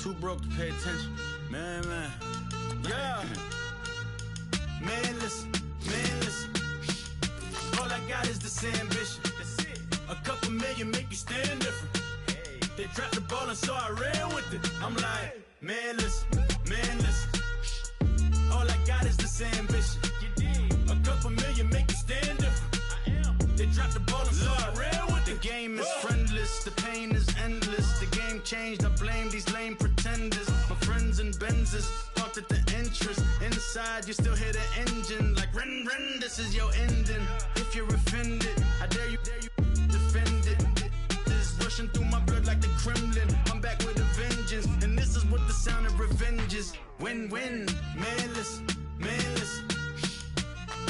Too broke to pay attention. Man. Yeah. Man, listen. All I got is this ambition. That's it. A couple million make you stand different. Hey. They dropped the ball and so I ran with it. I'm like, man, listen. All I got is this ambition. You did. A couple million make you stand different. I am. They dropped the ball and so I ran with it. The game is friendless, the pain is endless. The game changed, I blame these lame pretenders. My friends and Benzes parked at the entrance. Inside, you still hear the engine. Like, rin, this is your ending. If you're offended, I dare you defend it. This is rushing through my blood like the Kremlin. I'm back with a vengeance, and this is what the sound of revenge is. Win-win, man, listen.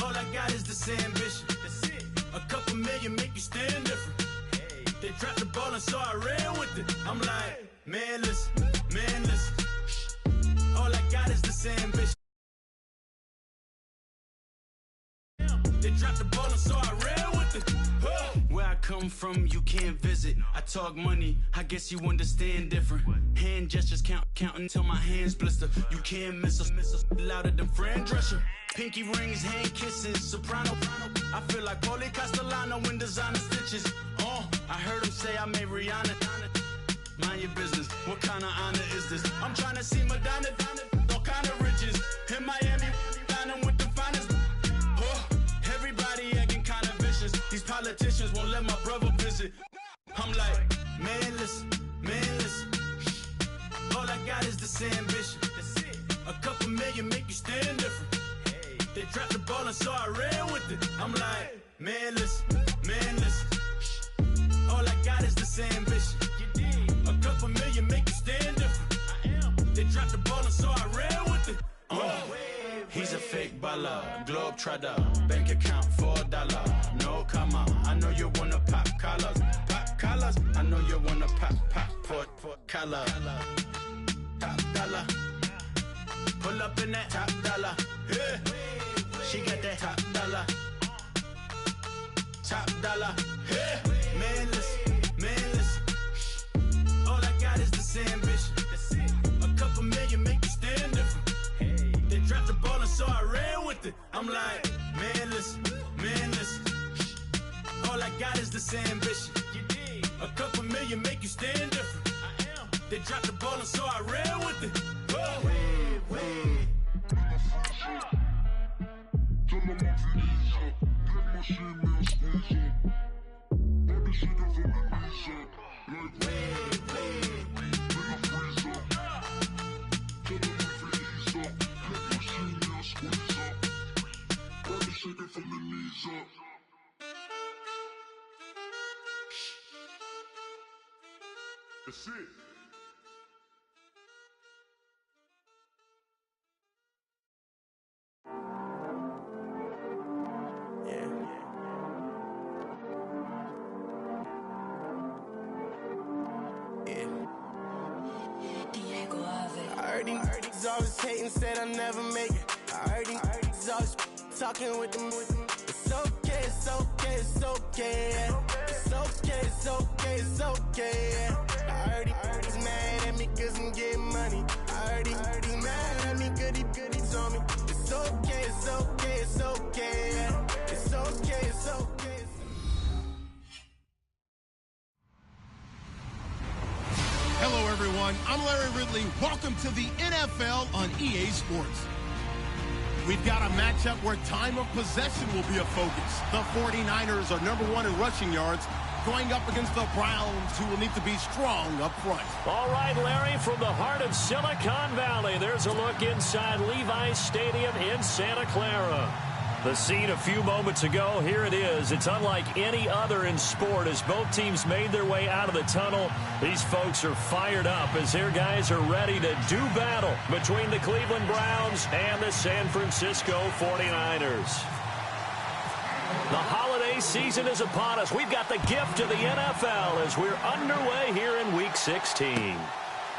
All I got is this ambition. That's it. A couple million make you stand different. Hey. They dropped the ball and so I ran with it. I'm like, man, listen. All I got is this ambition. They dropped the ball and so I ran with it. Where I come from, you can't visit. I talk money, I guess you understand different. Hand gestures counting till my hands blister. You can't miss us louder than Fran Drescher. Pinky rings, hand kisses, soprano. I feel like Paulie Castellano in designer stitches. I heard him say I made Rihanna. Mind your business, what kind of honor is this? I'm trying to see Madonna, all kind of riches. In Miami, dining with the finest. Everybody acting kind of vicious. These politicians won't let my brother visit. I'm like, man, listen. All I got is this ambition. That's it. A couple million make you stand different. Hey. They dropped the ball and so I ran with it. I'm like, man, listen. All I got is this ambition. You did. A couple million make you stand different. I am. They dropped the ball and so I ran with it. He's a fake baller, globe trotter, bank account $4, no comma. I know you wanna pop collars. I know you wanna pop collar. Top dollar, pull up in that top dollar. Yeah. She got that top dollar. Yeah. Man, listen. All I got is this ambition. That's it. A couple million make you stand different. Hey. They dropped the ball and so I ran with it. I'm like, man, listen. All I got is this ambition. You did. A couple million make you stand different. I am. They dropped the ball and so I ran with it. That's it. I heard these always hating, said I'll never make it. I heard these always talking with them. It's okay. I heard he's mad at me cause I'm getting money. I heard he's mad at me cause he's on me. It's okay. Hello, everyone. I'm Larry Ridley. Welcome to the NFL on EA Sports. We've got a matchup where time of possession will be a focus. The 49ers are #1 in rushing yards, going up against the Browns, who will need to be strong up front. All right, Larry, from the heart of Silicon Valley, there's a look inside Levi's Stadium in Santa Clara. The scene a few moments ago, here it is. It's unlike any other in sport as both teams made their way out of the tunnel. These folks are fired up as their guys are ready to do battle between the Cleveland Browns and the San Francisco 49ers. The holiday season is upon us. We've got the gift of the NFL as we're underway here in Week 16.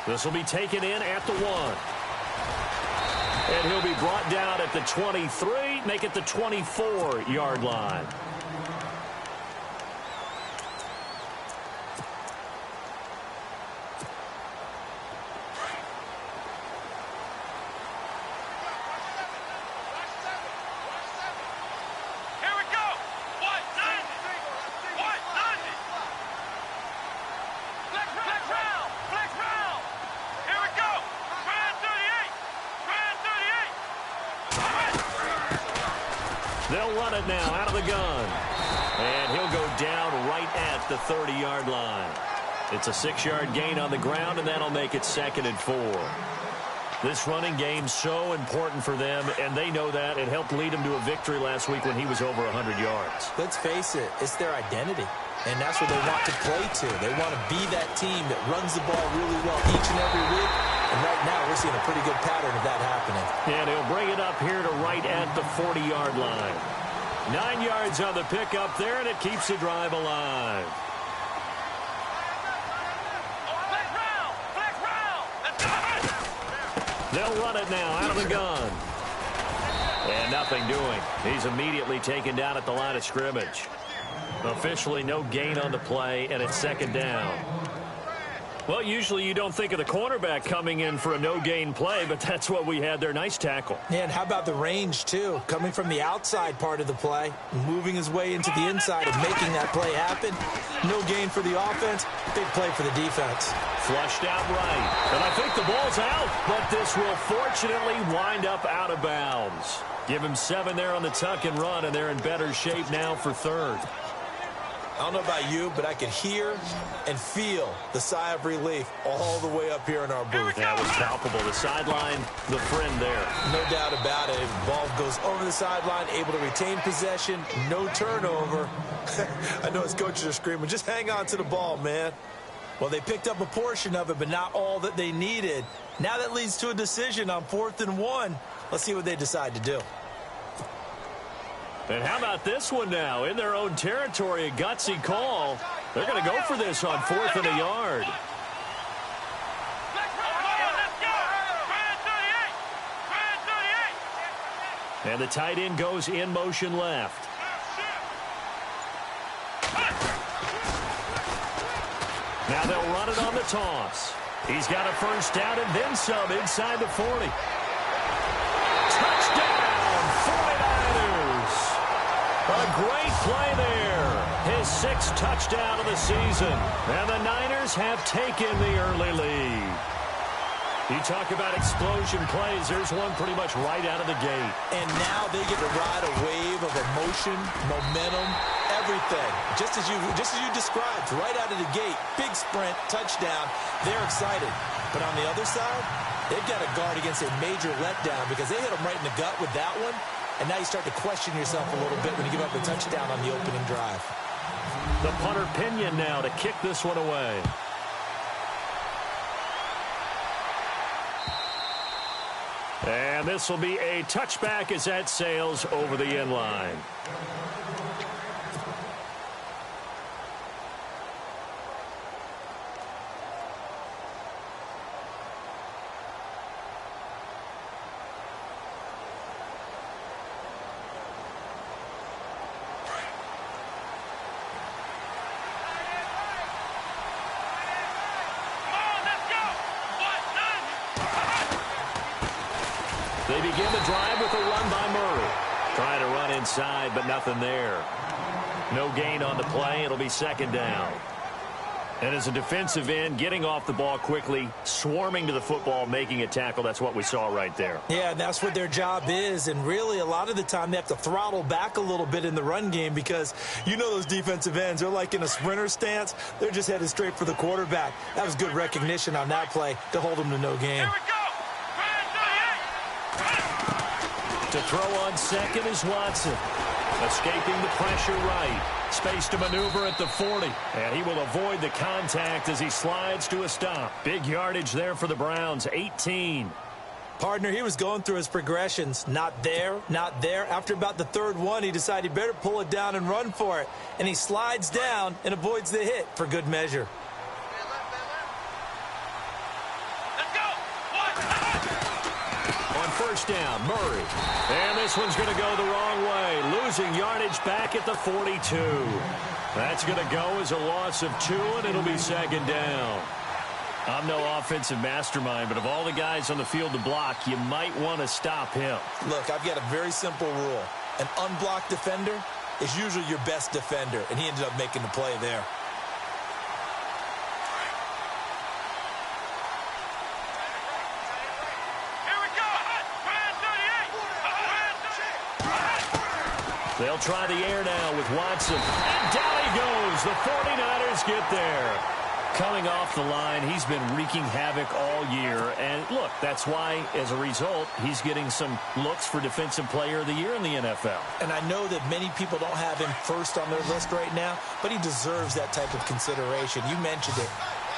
This will be taken in at the 1. And he'll be brought down at the 23, make it the 24-yard line. They'll run it now out of the gun. And he'll go down right at the 30-yard line. It's a 6-yard gain on the ground, and that'll make it 2nd and 4. This running game's so important for them, and they know that. It helped lead him to a victory last week when he was over 100 yards. Let's face it, it's their identity, and that's what they want to play to. They want to be that team that runs the ball really well each and every week, and right now we're seeing a pretty good pattern of that happening. And he'll bring it up here to right at the 40-yard line. 9 yards on the pickup there, and it keeps the drive alive. They'll run it now out of the gun. And nothing doing. He's immediately taken down at the line of scrimmage. Officially no gain on the play, and it's 2nd down. Well, usually you don't think of the cornerback coming in for a no-gain play, but that's what we had there. Nice tackle. Yeah, and how about the range, too? Coming from the outside part of the play, moving his way into the inside and making that play happen. No gain for the offense, big play for the defense. Flushed out right. And I think the ball's out, but this will fortunately wind up out of bounds. Give him 7 there on the tuck and run, and they're in better shape now for 3rd. I don't know about you, but I could hear and feel the sigh of relief all the way up here in our booth. That was palpable. The sideline, the friend there. No doubt about it. The ball goes over the sideline, able to retain possession, no turnover. I know his coaches are screaming, just hang on to the ball, man. Well, they picked up a portion of it, but not all that they needed. Now that leads to a decision on 4th and 1. Let's see what they decide to do. And how about this one now? In their own territory, a gutsy call. They're going to go for this on 4th and a yard. And the tight end goes in motion left. Now they'll run it on the toss. He's got a 1st down and then some inside the 40. Touchdown, 49ers. A great play there. His 6th touchdown of the season. And the Niners have taken the early lead. You talk about explosion plays. There's one pretty much right out of the gate. And now they get to ride a wave of emotion, momentum, everything. Just as you described, right out of the gate, big sprint, touchdown. They're excited. But on the other side, they've got to guard against a major letdown because they hit them right in the gut with that one. And now you start to question yourself a little bit when you give up a touchdown on the opening drive. The punter Pinion now to kick this one away. And this will be a touchback as that sails over the end line. They begin the drive with a run by Murray. Trying to run inside, but nothing there. No gain on the play. It'll be 2nd down. And as a defensive end, getting off the ball quickly, swarming to the football, making a tackle, that's what we saw right there. Yeah, that's what their job is. And really, a lot of the time, they have to throttle back a little bit in the run game because you know those defensive ends, they're like in a sprinter stance. They're just headed straight for the quarterback. That was good recognition on that play to hold them to no gain. To throw on 2nd is Watson. Escaping the pressure right. Space to maneuver at the 40. And he will avoid the contact as he slides to a stop. Big yardage there for the Browns, 18. Partner, he was going through his progressions. Not there, not there. After about the 3rd one, he decided he better pull it down and run for it. And he slides down and avoids the hit for good measure. First down, Murray. And this one's going to go the wrong way. Losing yardage back at the 42. That's going to go as a loss of 2, and it'll be 2nd down. I'm no offensive mastermind, but of all the guys on the field to block, you might want to stop him. Look, I've got a very simple rule. An unblocked defender is usually your best defender, and he ended up making the play there. They'll try the air now with Watson. And down he goes. The 49ers get there. Coming off the line, he's been wreaking havoc all year. And look, that's why, as a result, he's getting some looks for Defensive Player of the Year in the NFL. And I know that many people don't have him first on their list right now, but he deserves that type of consideration. You mentioned it.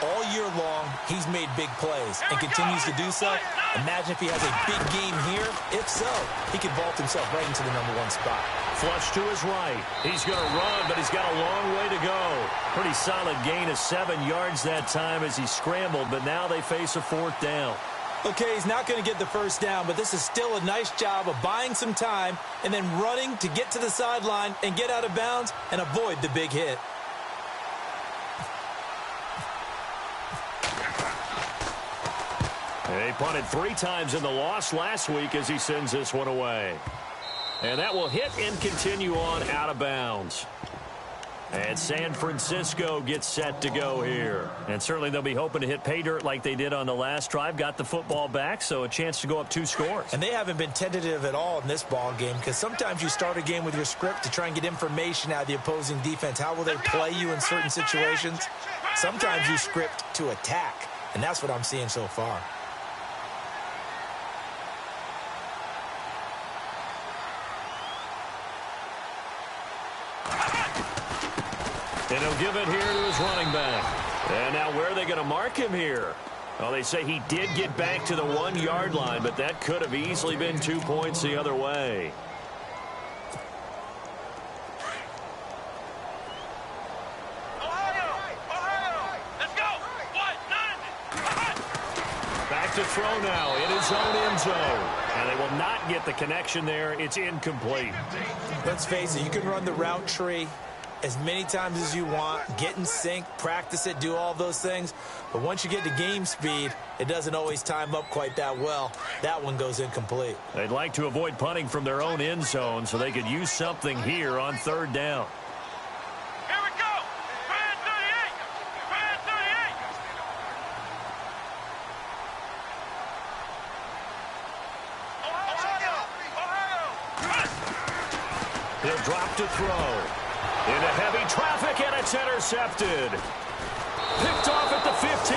All year long, he's made big plays and continues to do so. Imagine if he has a big game here. If so, he could vault himself right into the #1 spot. Flush to his right. He's going to run, but he's got a long way to go. Pretty solid gain of 7 yards that time as he scrambled, but now they face a 4th down. Okay, he's not going to get the first down, but this is still a nice job of buying some time and then running to get to the sideline and get out of bounds and avoid the big hit. He punted 3 times in the loss last week as he sends this one away. And that will hit and continue on out of bounds. And San Francisco gets set to go here. And certainly they'll be hoping to hit pay dirt like they did on the last drive. Got the football back, so a chance to go up 2 scores. And they haven't been tentative at all in this ball game, because sometimes you start a game with your script to try and get information out of the opposing defense. How will they play you in certain situations? Sometimes you script to attack, and that's what I'm seeing so far. And he'll give it here to his running back. And now where are they going to mark him here? Well, they say he did get back to the 1-yard line, but that could have easily been 2 points the other way. Back to throw now in his own end zone. And they will not get the connection there. It's incomplete. Let's face it, you can run the route tree as many times as you want, get in sync, practice it, do all those things. But once you get to game speed, it doesn't always time up quite that well. That one goes incomplete. They'd like to avoid punting from their own end zone so they could use something here on 3rd down. Here we go. Brand 38. Brand 38. Ohio. He'll drop to throw. Into heavy traffic, and it's intercepted. Picked off at the 15.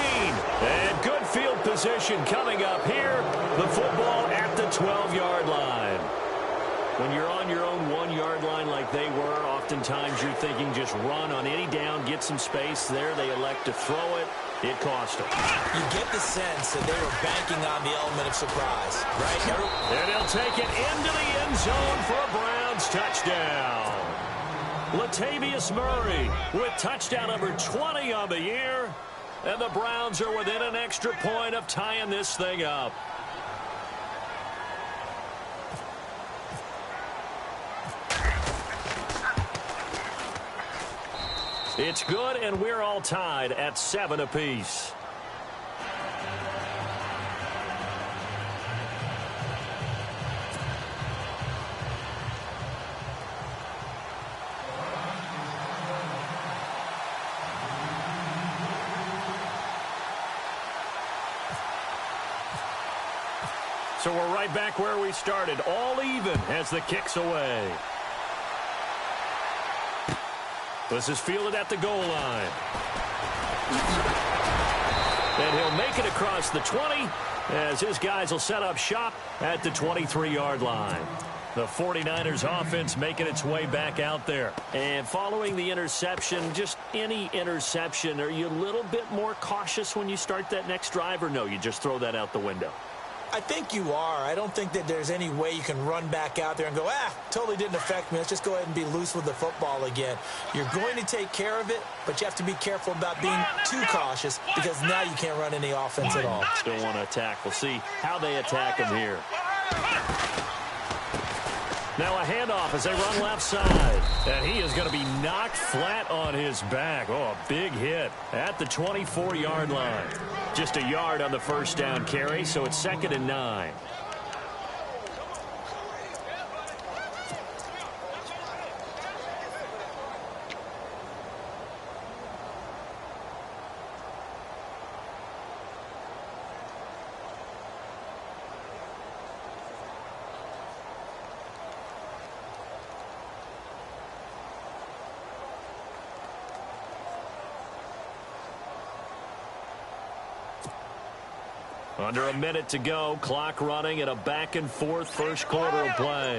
And good field position coming up here. The football at the 12-yard line. When you're on your own 1-yard line like they were, oftentimes you're thinking just run on any down, get some space. There they elect to throw it. It cost them. You get the sense that they were banking on the element of surprise, right? And he'll take it into the end zone for a Browns touchdown. Latavius Murray with touchdown number 20 on the year. And the Browns are within an extra point of tying this thing up. It's good, and we're all tied at 7 apiece. So we're right back where we started, all even as the kick's away. This is fielded at the goal line. And he'll make it across the 20 as his guys will set up shop at the 23-yard line. The 49ers offense making its way back out there. And following the interception, just any interception, are you a little bit more cautious when you start that next drive, or no, you just throw that out the window? I think you are. I don't think that there's any way you can run back out there and go, totally didn't affect me. Let's just go ahead and be loose with the football again. You're going to take care of it, but you have to be careful about being too cautious because now you can't run any offense at all. Still want to attack. We'll see how they attack him here. Now a handoff as they run left side. And he is going to be knocked flat on his back. Oh, a big hit at the 24-yard line. Just a yard on the first down carry, so it's 2nd and 9. Under a minute to go, clock running at a back-and-forth first quarter of play.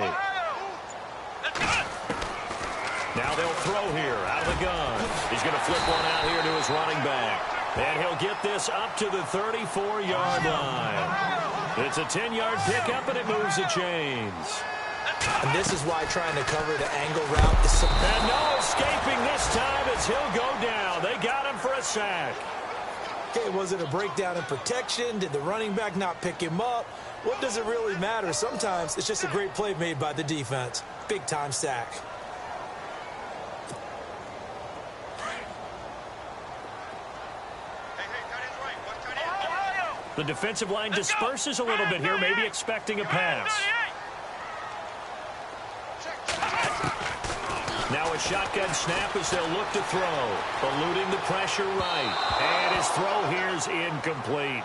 Now they'll throw here out of the gun. He's going to flip one out here to his running back. And he'll get this up to the 34-yard line. It's a 10-yard pickup, and it moves the chains. And this is why trying to cover the angle route is so... And no escaping this time as he'll go down. They got him for a sack. Okay, was it a breakdown in protection? Did the running back not pick him up? What does it really matter? Sometimes it's just a great play made by the defense. Big-time sack. The defensive line disperses a little bit here, maybe expecting a pass. Now a shotgun snap as they'll look to throw. Eluding the pressure right. And his throw here is incomplete.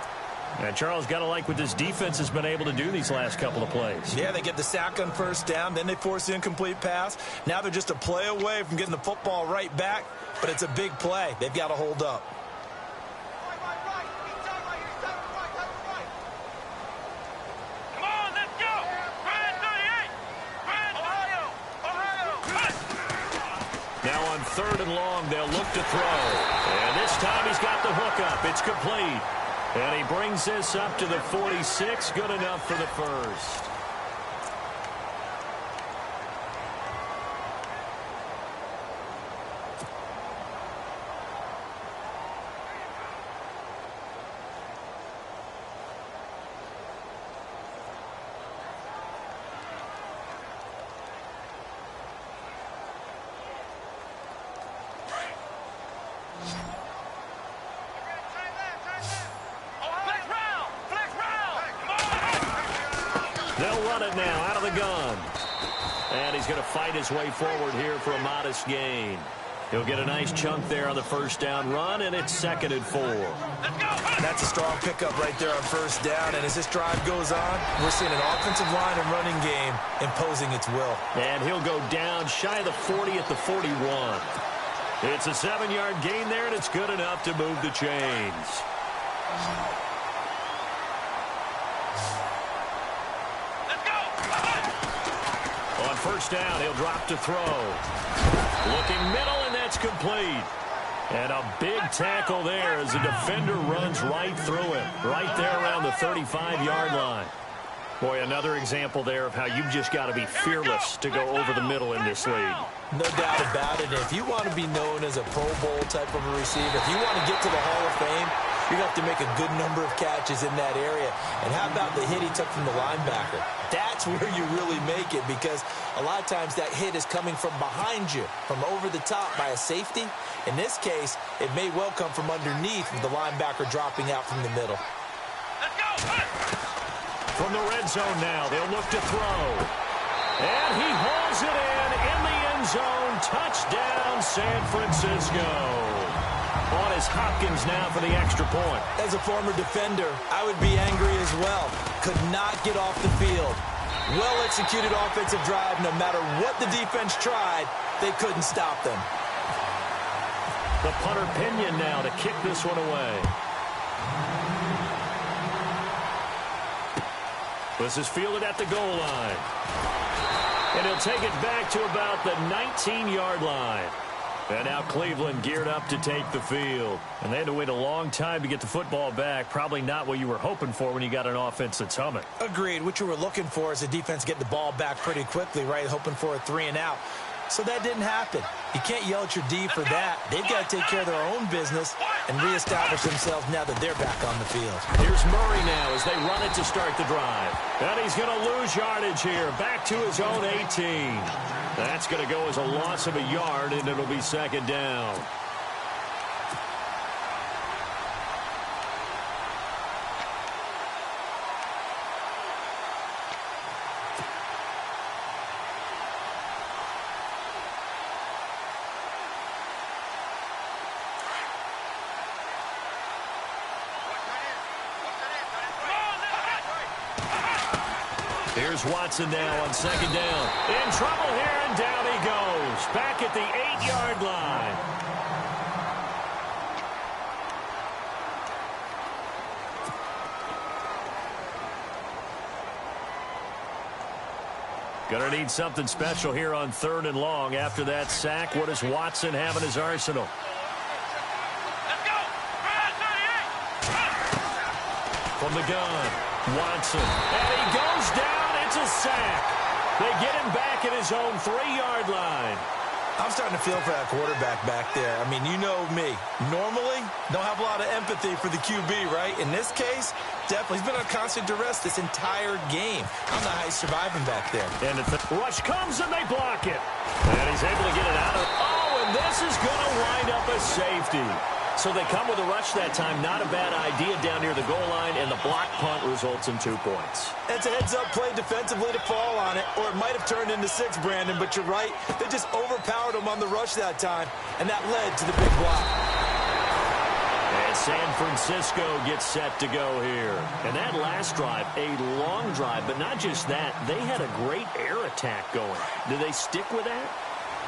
And Charles, got to like what this defense has been able to do these last couple of plays. Yeah, they get the sack on first down, then they force the incomplete pass. Now they're just a play away from getting the football right back, but it's a big play. They've got to hold up. Third and long, they'll look to throw. And this time he's got the hook up. It's complete. And he brings this up to the 46. Good enough for the first. They'll run it now out of the gun. And he's going to fight his way forward here for a modest gain. He'll get a nice chunk there on the first down run, and it's 2nd and 4. That's a strong pickup right there on first down. And as this drive goes on, we're seeing an offensive line and running game imposing its will. And he'll go down shy of the 40 at the 41. It's a 7-yard gain there, and it's good enough to move the chains. On first down, he'll drop to throw. Looking middle, and that's complete. And a big tackle there as the defender runs right through him. Right there around the 35-yard line. Boy, another example there of how you've just got to be fearless to go over the middle in this league. No doubt about it. If you want to be known as a Pro Bowl type of a receiver, if you want to get to the Hall of Fame, you're going to have to make a good number of catches in that area. And how about the hit he took from the linebacker? That's where you really make it, because a lot of times that hit is coming from behind you, from over the top by a safety. In this case, it may well come from underneath with the linebacker dropping out from the middle. From the red zone now, they'll look to throw. And he hauls it in the end zone. Touchdown, San Francisco. On is Hopkins now for the extra point. As a former defender, I would be angry as well. Could not get off the field. Well-executed offensive drive. No matter what the defense tried, they couldn't stop them. The punter Pinion now to kick this one away. This is fielded at the goal line. And he'll take it back to about the 19-yard line. And now Cleveland geared up to take the field. And they had to wait a long time to get the football back. Probably not what you were hoping for when you got an offense that's humming. Agreed. What you were looking for is the defense getting the ball back pretty quickly, right? Hoping for a 3-and-out. So that didn't happen. You can't yell at your D for that. They've got to take care of their own business and reestablish themselves now that they're back on the field. Here's Murray now as they run it to start the drive. And he's going to lose yardage here. Back to his own 18. That's going to go as a loss of a yard, and it'll be 2nd down. Here's Watson now on 2nd down. In trouble here, and down he goes. Back at the 8-yard line. Going to need something special here on 3rd and long. After that sack, what does Watson have in his arsenal? Let's go. From the gun, Watson. And he goes down. It's a sack. They get him back at his own 3-yard line. I'm starting to feel for that quarterback back there. I mean, you know me. Normally, don't have a lot of empathy for the QB, right? In this case, definitely. He's been on constant duress this entire game. I don't know how he's surviving back there. And the rush comes, and they block it. And he's able to get it out of it. Oh, and this is going to wind up a safety. So they come with a rush that time. Not a bad idea down near the goal line, and the block punt results in 2 points. It's a heads-up play defensively to fall on it, or it might have turned into 6, Brandon, but you're right. They just overpowered him on the rush that time, and that led to the big block. And San Francisco gets set to go here. And that last drive, a long drive, but not just that. They had a great air attack going. Do they stick with that?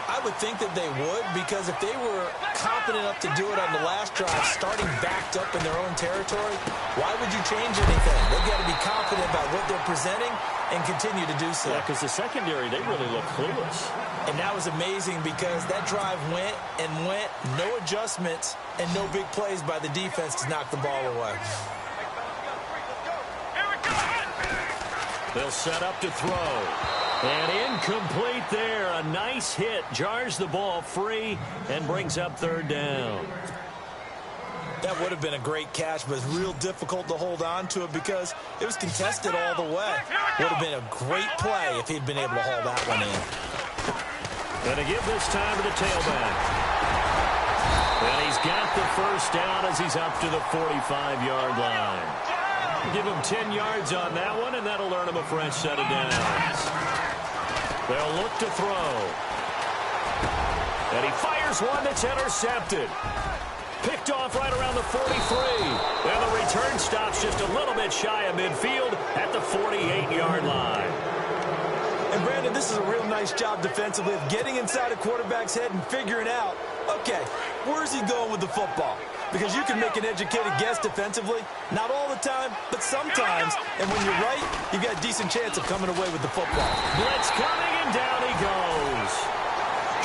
I would think that they would, because if they were confident enough to do it on the last drive, starting backed up in their own territory, why would you change anything? They've got to be confident about what they're presenting and continue to do so. Yeah, because the secondary, they really look clueless. And that was amazing because that drive went and went, no adjustments, and no big plays by the defense to knock the ball away. They'll set up to throw. And incomplete there. A nice hit. Jars the ball free and brings up 3rd down. That would have been a great catch, but it's real difficult to hold on to it because it was contested all the way. Would have been a great play if he'd been able to haul that one in. Going to give this time to the tailback. And he's got the 1st down as he's up to the 45-yard line. Give him 10 yards on that one, and that'll earn him a fresh set of downs. They'll look to throw. And he fires one that's intercepted. Picked off right around the 43. And the return stops just a little bit shy of midfield at the 48-yard line. And, Brandon, this is a real nice job defensively of getting inside a quarterback's head and figuring out, okay, where's he going with the football? Because you can make an educated guess defensively. Not all the time, but sometimes. And when you're right, you've got a decent chance of coming away with the football. Blitz coming, and down he goes.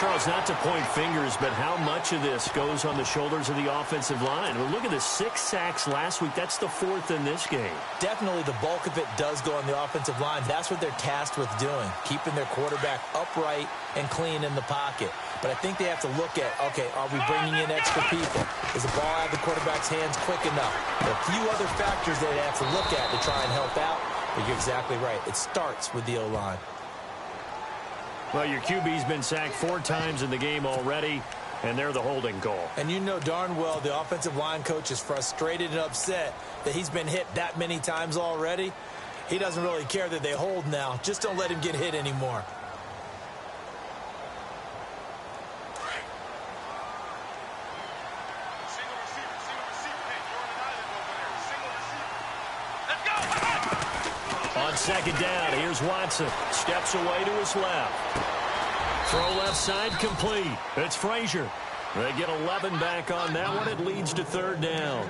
Charles, not to point fingers, but how much of this goes on the shoulders of the offensive line? Well, look at the 6 sacks last week. That's the 4th in this game. Definitely the bulk of it does go on the offensive line. That's what they're tasked with doing, keeping their quarterback upright and clean in the pocket. But I think they have to look at, okay, are we bringing in extra people? Is the ball out of the quarterback's hands quick enough? There are a few other factors they'd have to look at to try and help out. But you're exactly right. It starts with the O-line. Well, your QB's been sacked 4 times in the game already, and they're the holding call. And you know darn well the offensive line coach is frustrated and upset that he's been hit that many times already. He doesn't really care that they hold now. Just don't let him get hit anymore. On 2nd down, here's Watson. Steps away to his left. Throw left side complete. It's Frazier. They get 11 back on that one. It leads to 3rd down.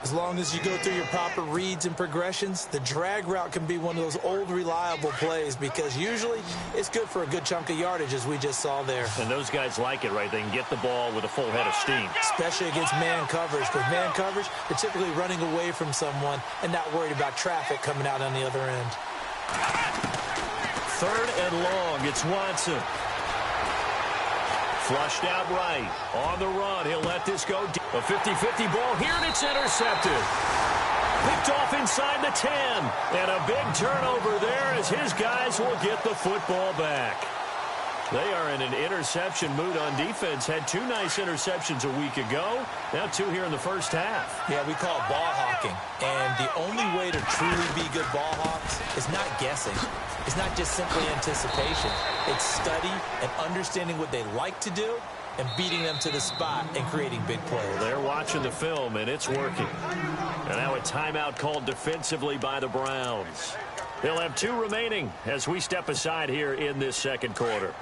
As long as you go through your proper reads and progressions, the drag route can be one of those old reliable plays because usually it's good for a good chunk of yardage, as we just saw there. And those guys like it, right? They can get the ball with a full head of steam. Especially against man coverage, because man coverage, they're typically running away from someone and not worried about traffic coming out on the other end. 3rd and long, it's Watson. Flushed out right. On the run, he'll let this go. A 50-50 ball here, and it's intercepted. Picked off inside the 10. And a big turnover there as his guys will get the football back. They are in an interception mood on defense. Had 2 nice interceptions a week ago. Now 2 here in the first half. Yeah, we call it ball hawking. And the only way to truly be good ball hawks is not guessing. It's not just simply anticipation. It's study and understanding what they like to do and beating them to the spot and creating big plays. They're watching the film, and it's working. And now a timeout called defensively by the Browns. They'll have 2 remaining as we step aside here in this 2nd quarter.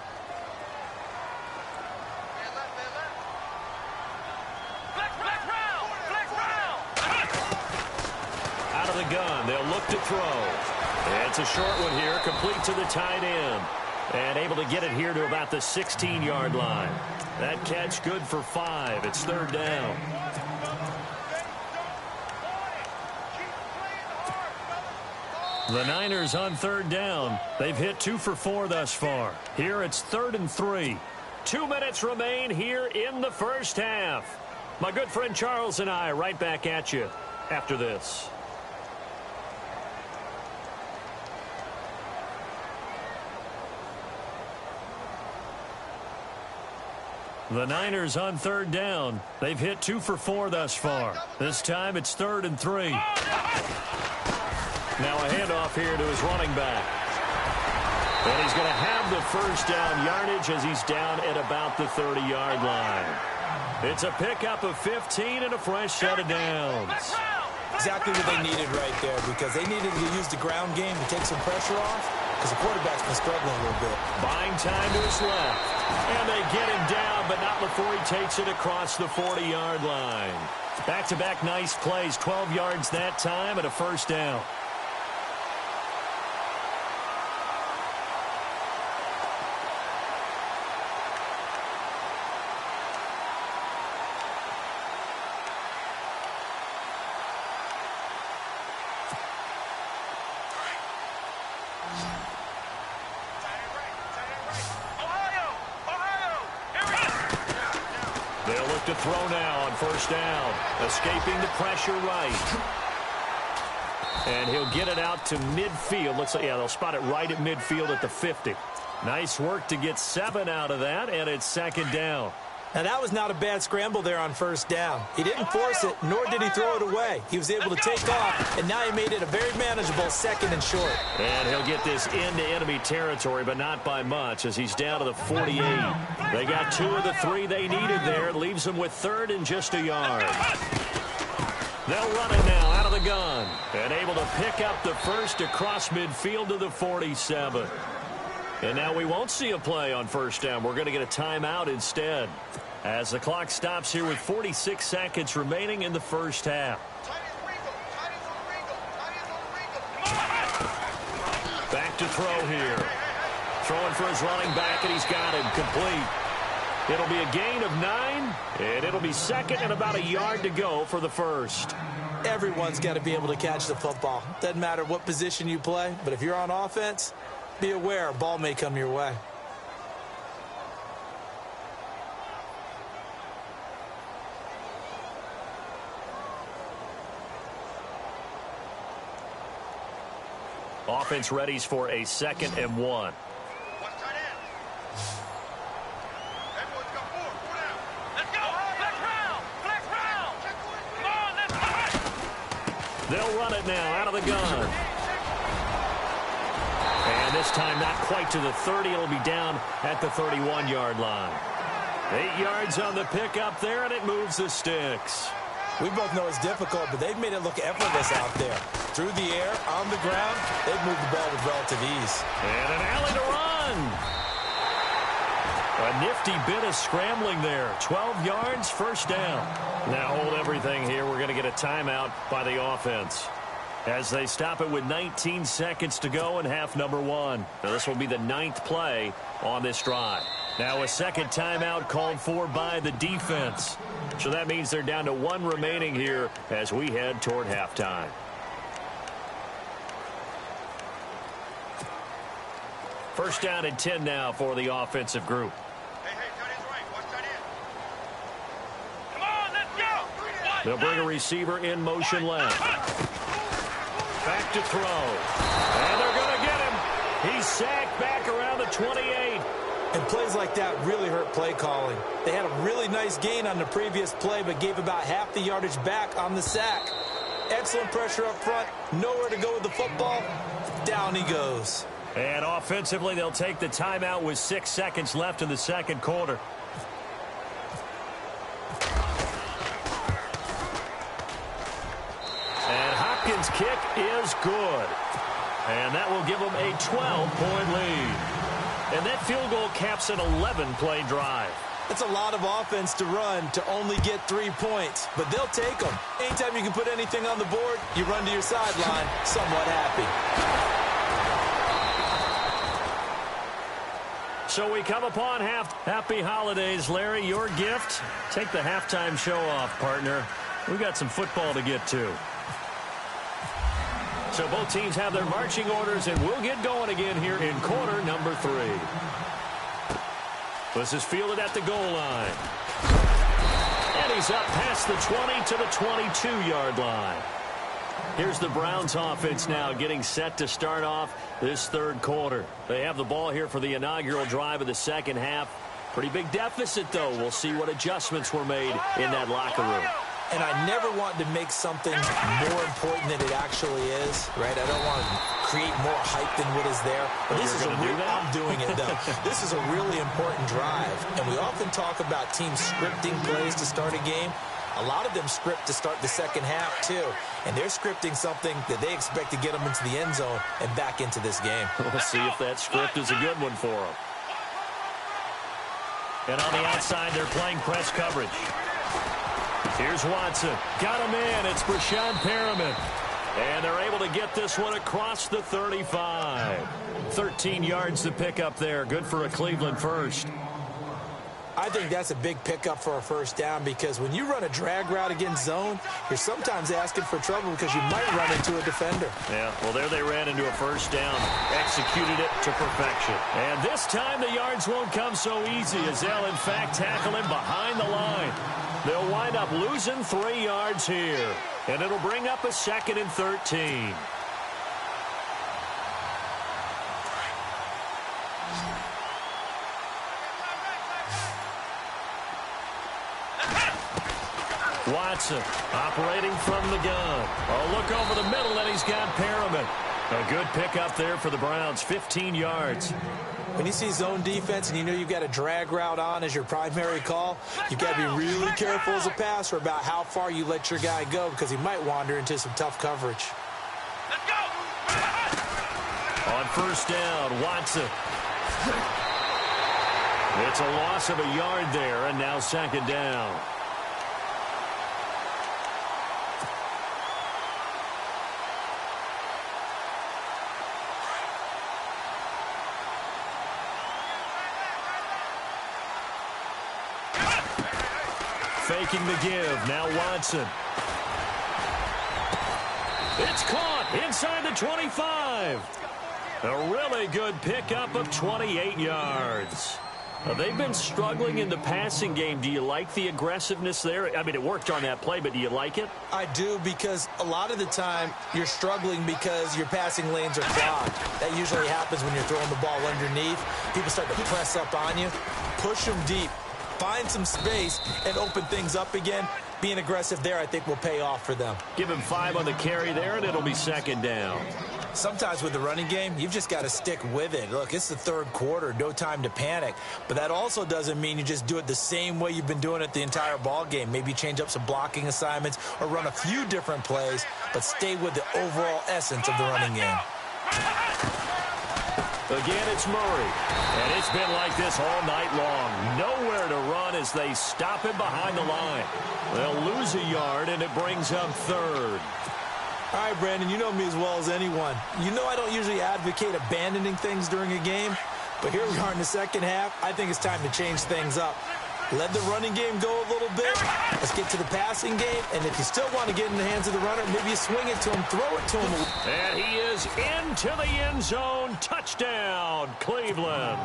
Out of the gun, they'll look to throw. It's a short one here, complete to the tight end. And able to get it here to about the 16-yard line. That catch good for 5. It's third down. The Niners on third down. They've hit 2 for 4 thus far. Here it's 3rd and 3. 2 minutes remain here in the first half. My good friend Charles and I right back at you after this. The Niners on third down. They've hit 2 for 4 thus far. This time it's 3rd and 3. Now a handoff here to his running back. And he's going to have the first down yardage as he's down at about the 30-yard line. It's a pickup of 15 and a fresh set of downs. Exactly what they needed right there, because they needed to use the ground game to take some pressure off, because the quarterback's been struggling a little bit. Buying time to his left. And they get him down, but not before he takes it across the 40-yard line. Back-to-back nice plays, 12 yards that time and a first down. To throw now on first down. Escaping the pressure right. And he'll get it out to midfield. Looks like, yeah, they'll spot it right at midfield at the 50. Nice work to get 7 out of that, and it's second down. Now, that was not a bad scramble there on first down. He didn't force it, nor did he throw it away. He was able to take off, and now he made it a very manageable 2nd and short. And he'll get this into enemy territory, but not by much, as he's down to the 48. They got 2 of the 3 they needed there. It leaves them with 3rd and just a yard. They'll run it now out of the gun. And able to pick up the first across midfield to the 47. And now we won't see a play on first down. We're going to get a timeout instead, as the clock stops here with 46 seconds remaining in the first half. Back to throw here. Throwing for his running back, and he's got him complete. It'll be a gain of 9, and it'll be 2nd and about a yard to go for the first. Everyone's got to be able to catch the football. Doesn't matter what position you play, but if you're on offense, be aware a ball may come your way. Offense readies for a 2nd and 1. They'll run it now out of the gun. And this time not quite to the 30. It'll be down at the 31-yard line. 8 yards on the pickup there, and it moves the sticks. We both know it's difficult, but they've made it look effortless out there. Through the air, on the ground, they've moved the ball with relative ease. And an alley to run. A nifty bit of scrambling there. 12 yards, first down. Now hold everything here. We're going to get a timeout by the offense, as they stop it with 19 seconds to go in half number 1. Now this will be the 9th play on this drive. Now a second timeout called for by the defense. So that means they're down to 1 remaining here as we head toward halftime. First down and 10 now for the offensive group. They'll bring a receiver in motion left. Back to throw. And they're going to get him. He's sacked back around the 28. And plays like that really hurt play calling. They had a really nice gain on the previous play, but gave about half the yardage back on the sack. Excellent pressure up front. Nowhere to go with the football. Down he goes. And offensively, they'll take the timeout with 6 seconds left in the second quarter. And Hopkins' kick is good. And that will give them a 12-point lead. And that field goal caps an 11-play drive. That's a lot of offense to run to only get 3 points, but they'll take them. Anytime you can put anything on the board, you run to your sideline somewhat happy. So we come upon happy holidays, Larry. Your gift, take the halftime show off, partner. We've got some football to get to. So both teams have their marching orders, and we'll get going again here in quarter number 3. This is fielded at the goal line. And he's up past the 20 to the 22-yard line. Here's the Browns offense now getting set to start off this third quarter. They have the ball here for the inaugural drive of the second half. Pretty big deficit, though. We'll see what adjustments were made in that locker room. And I never want to make something more important than it actually is, right? I don't want to create more hype than what is there. But this is I'm doing it, though. This is a really important drive. And we often talk about teams scripting plays to start a game. A lot of them script to start the second half, too. And they're scripting something that they expect to get them into the end zone and back into this game. We'll see if that script is a good one for them. And on the outside, they're playing press coverage. Here's Watson. Got him in. It's Brashad Perriman. And they're able to get this one across the 35. 13 yards to pick up there. Good for a Cleveland first. I think that's a big pickup for a first down because when you run a drag route against zone, you're sometimes asking for trouble because you might run into a defender. Yeah, well, there they ran into a first down. Executed it to perfection. And this time the yards won't come so easy as they'll, in fact, tackle him behind the line. They'll wind up losing 3 yards here. And it'll bring up a 2nd and 13. Watson operating from the gun. A look over the middle, and he's got Perriman. A good pickup there for the Browns, 15 yards. When you see zone defense and you know you've got a drag route on as your primary call, you've got to be really careful as a passer about how far you let your guy go because he might wander into some tough coverage. Let's go! On first down, Watson. It's a loss of a yard there, and now 2nd down. Faking the give. Now Watson. It's caught inside the 25. A really good pickup of 28 yards. They've been struggling in the passing game. Do you like the aggressiveness there? I mean, it worked on that play, but do you like it? I do, because a lot of the time you're struggling because your passing lanes are clogged. That usually happens when you're throwing the ball underneath. People start to press up on you. Push them deep. Find some space and open things up again. Being aggressive there, I think, will pay off for them. Give him 5 on the carry there, and it'll be 2nd down. Sometimes with the running game, you've just got to stick with it. Look, it's the third quarter, no time to panic. But that also doesn't mean you just do it the same way you've been doing it the entire ball game. Maybe change up some blocking assignments or run a few different plays, but stay with the overall essence of the running game. Again, it's Murray. And it's been like this all night long. Nowhere to run as they stop him behind the line. They'll lose a yard, and it brings up 3rd. All right, Brandon, you know me as well as anyone. You know I don't usually advocate abandoning things during a game, but here we are in the second half. I think it's time to change things up. Let the running game go a little bit. Let's get to the passing game, and if you still want to get in the hands of the runner, maybe you swing it to him, throw it to him. And he is into the end zone. Touchdown, Cleveland.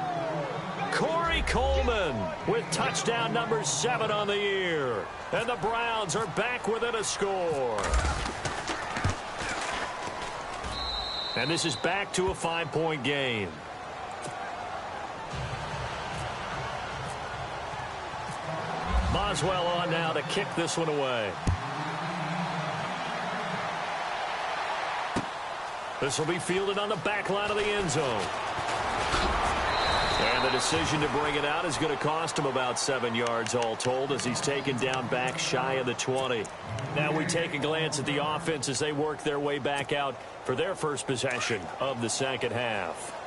Corey Coleman with touchdown number 7 on the year. And the Browns are back within a score. And this is back to a 5-point game. Boswell on now to kick this one away. This will be fielded on the back line of the end zone. And the decision to bring it out is going to cost him about 7 yards all told as he's taken down back shy of the 20. Now we take a glance at the offense as they work their way back out for their first possession of the second half.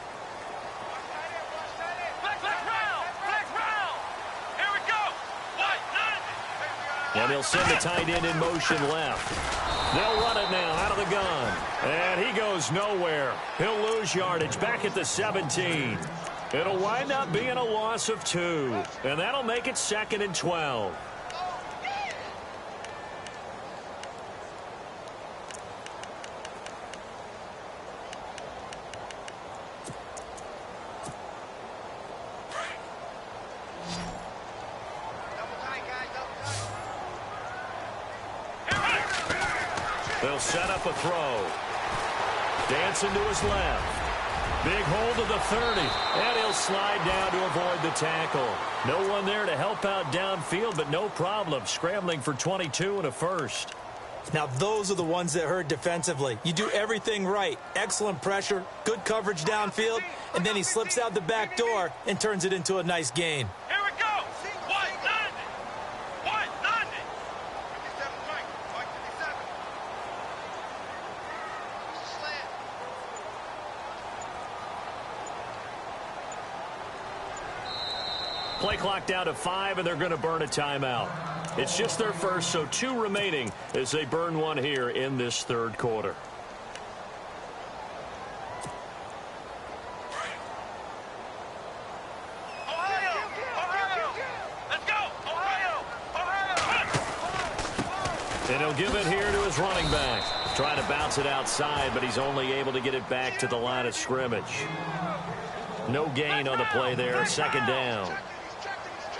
And he'll send the tight end in motion left. They'll run it now out of the gun. And he goes nowhere. He'll lose yardage back at the 17. It'll wind up being a loss of 2, and that'll make it 2nd and 12. They'll set up a throw. Dancing to his left. Big hold of the 30, and he'll slide down to avoid the tackle. No one there to help out downfield, but no problem. Scrambling for 22 and a first. Now, those are the ones that hurt defensively. You do everything right. Excellent pressure, good coverage downfield, and then he slips out the back door and turns it into a nice gain. Here we go. 190. 190. 57 right. 57. Slant. Play clock down to 5, and they're going to burn a timeout. It's just their first, so 2 remaining as they burn one here in this third quarter. Ohio. Ohio. Let's go. Ohio. Ohio. And he'll give it here to his running back. Trying to bounce it outside, but he's only able to get it back to the line of scrimmage. No gain on the play there, 2nd down.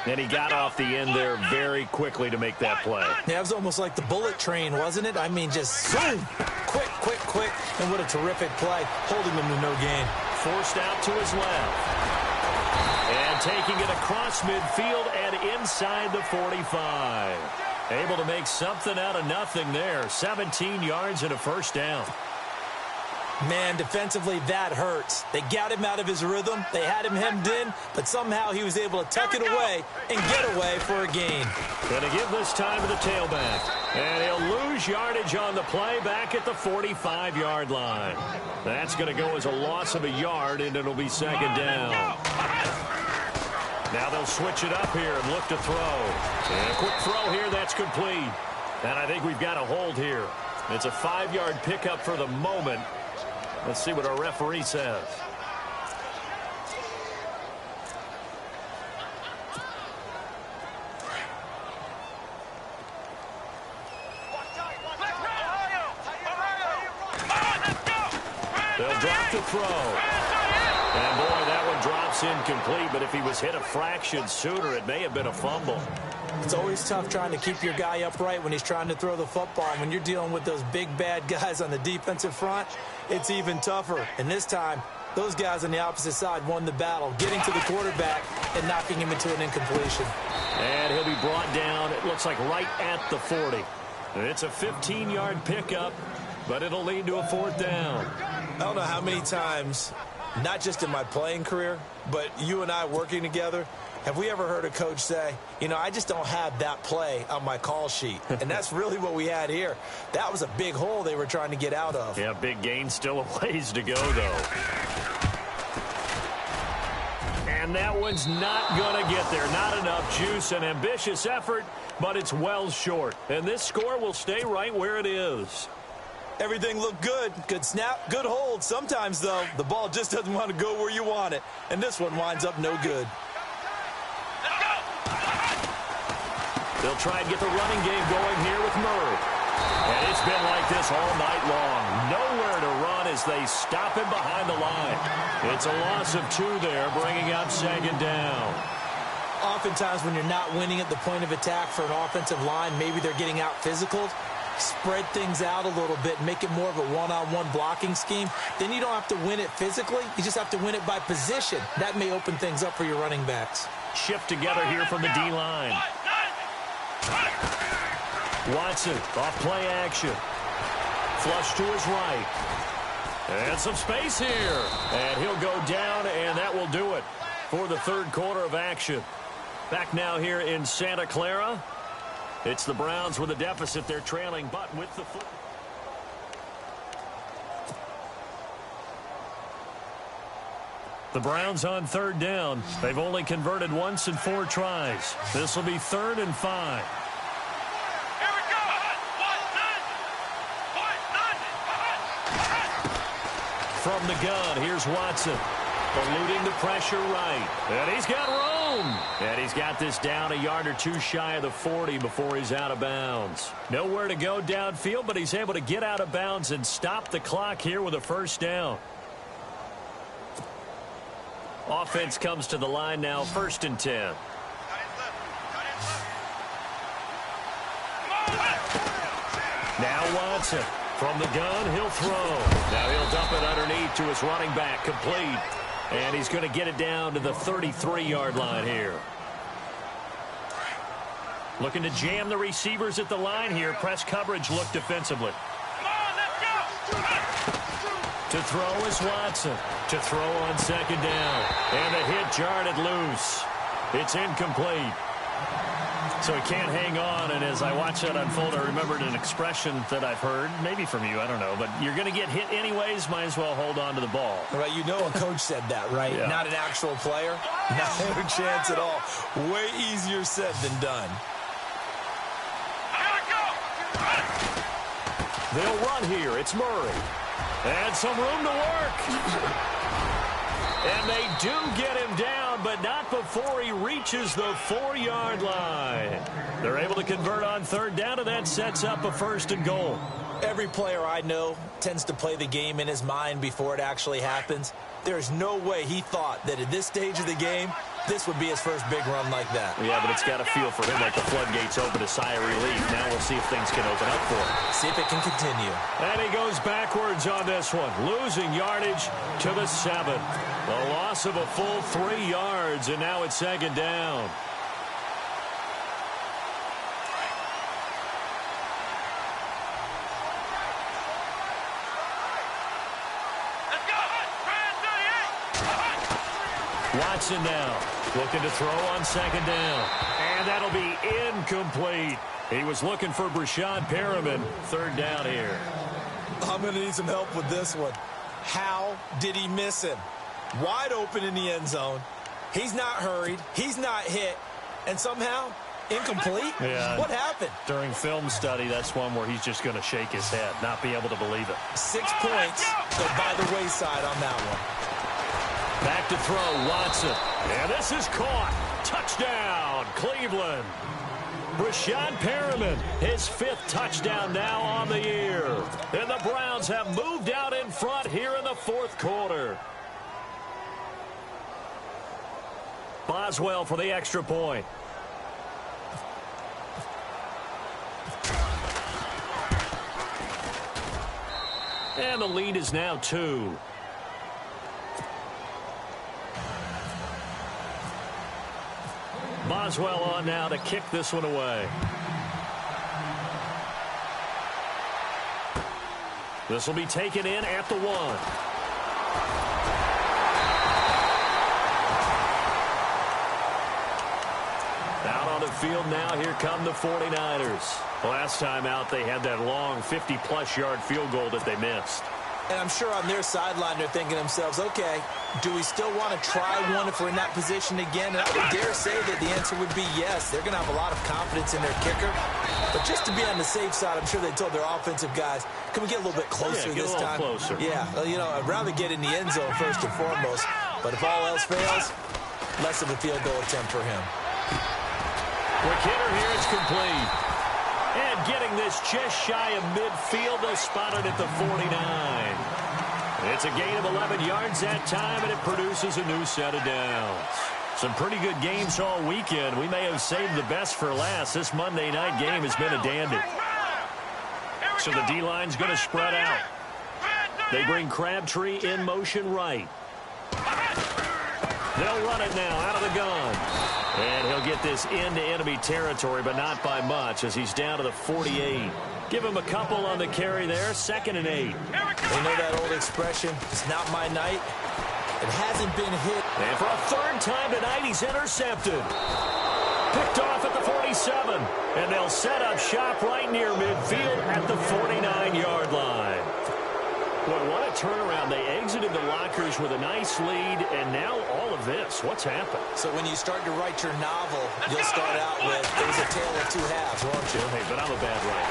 And he got off the end there very quickly to make that play. Yeah, it was almost like the bullet train, wasn't it? I mean, just zoom, quick, quick, quick, and what a terrific play, holding him to no gain. Forced out to his left. And taking it across midfield and inside the 45. Able to make something out of nothing there. 17 yards and a first down. Man, defensively, that hurts. They got him out of his rhythm. They had him hemmed in, but somehow he was able to tuck it away and get away for a gain. Going to give this time to the tailback. And he'll lose yardage on the play back at the 45-yard line. That's going to go as a loss of a yard, and it'll be 2nd down. Now they'll switch it up here and look to throw. And a quick throw here, that's complete. And I think we've got a hold here. It's a 5-yard pickup for the moment. Let's see what our referee says. They'll drop the throw. And boy, that one drops incomplete, but if he was hit a fraction sooner, it may have been a fumble. It's always tough trying to keep your guy upright when he's trying to throw the football. And when you're dealing with those big, bad guys on the defensive front, it's even tougher. And this time, those guys on the opposite side won the battle, getting to the quarterback and knocking him into an incompletion. And he'll be brought down, it looks like right at the 40. And it's a 15-yard pickup, but it'll lead to a 4th down. I don't know how many times, not just in my playing career, but you and I working together, have we ever heard a coach say, you know, I just don't have that play on my call sheet? And that's really what we had here. That was a big hole they were trying to get out of. Yeah, big gain, still a ways to go, though. And that one's not going to get there. Not enough juice, an ambitious effort, but it's well short. And this score will stay right where it is. Everything looked good. Good snap, good hold. Sometimes, though, the ball just doesn't want to go where you want it. And this one winds up no good. They'll try and get the running game going here with Murray. And it's been like this all night long. Nowhere to run as they stop him behind the line. It's a loss of 2 there, bringing up 2nd down. Oftentimes when you're not winning at the point of attack for an offensive line, maybe they're getting out physical. Spread things out a little bit, make it more of a one-on-one blocking scheme. Then you don't have to win it physically. You just have to win it by position. That may open things up for your running backs. Shift together here from the D-line. Watson, off play action. Flush to his right. And some space here. And he'll go down, and that will do it for the third quarter of action. Back now here in Santa Clara. It's the Browns with a deficit. They're trailing, but with the foot. The Browns on 3rd down. They've only converted once in 4 tries. This will be 3rd and 5. Here we go. From the gun, here's Watson. eluding the pressure right. And he's got room. And he's got this down a yard or two shy of the 40 before he's out of bounds. Nowhere to go downfield, but he's able to get out of bounds and stop the clock here with a first down. Offense comes to the line now, 1st and 10. Now Watson from the gun, he'll throw. Now he'll dump it underneath to his running back, complete. And he's going to get it down to the 33-yard line here. Looking to jam the receivers at the line here. Press coverage look defensively. To throw is Watson. To throw on 2nd down. And the hit jarred it loose. It's incomplete. So he can't hang on, and as I watch that unfold, I remembered an expression that I've heard, maybe from you, I don't know, but you're going to get hit anyways, might as well hold on to the ball. Right, you know a coach said that, right? Yeah. Not an actual player. Not a chance at all. Way easier said than done. They'll run here. It's Murray. And some room to work. And they do get him down, but not before he reaches the 4-yard line. They're able to convert on 3rd down, and that sets up a 1st and goal. Every player I know tends to play the game in his mind before it actually happens. There's no way he thought that at this stage of the game, this would be his first big run like that. Yeah, but it's got to feel for him like the floodgates open, a sigh of relief. Now we'll see if things can open up for him. See if it can continue. And he goes backwards on this one, losing yardage to the 7. The loss of a full 3 yards, and now it's 2nd down. Watson now looking to throw on 2nd down. And that'll be incomplete. He was looking for Brashad Perriman. 3rd down here. I'm going to need some help with this one. How did he miss him? Wide open in the end zone. He's not hurried. He's not hit. And somehow, incomplete? Yeah. What happened? During film study, that's one where he's just going to shake his head, not be able to believe it. 6 points go by the wayside on that one. Back to throw, Watson. And this is caught. Touchdown, Cleveland. Brashad Perriman, his 5th touchdown now on the year. And the Browns have moved out in front here in the 4th quarter. Boswell for the extra point. And the lead is now 2. Boswell on now to kick this one away. This will be taken in at the 1. Out on the field now, here come the 49ers. Last time out, they had that long 50-plus yard field goal that they missed. And I'm sure on their sideline they're thinking to themselves, okay, do we still want to try one if we're in that position again? And I would dare say that the answer would be yes. They're going to have a lot of confidence in their kicker. But just to be on the safe side, I'm sure they told their offensive guys, can we get a little bit closer this time? Closer. Yeah, well, you know, I'd rather get in the end zone first and foremost. But if all else fails, less of a field goal attempt for him. Quick hitter here, it's complete. And getting this just shy of midfield, they'll spot it at the 49. It's a gain of 11 yards that time, and it produces a new set of downs. Some pretty good games all weekend. We may have saved the best for last. This Monday night game has been a dandy. So the D-line's going to spread out. They bring Crabtree in motion right. They'll run it now out of the gun. And he'll get this into enemy territory, but not by much as he's down to the 48. Give him a couple on the carry there. 2nd and 8. You know that old expression, it's not my night. It hasn't been hit. And for a 3rd time tonight, he's intercepted. Picked off at the 47. And they'll set up shop right near midfield at the 49-yard line. Boy, what a turnaround. They exited the lockers with a nice lead, and now all of this. What's happened? So when you start to write your novel, you'll start out with, it was a tale of 2 halves, won't you? Hey, but I'm a bad writer.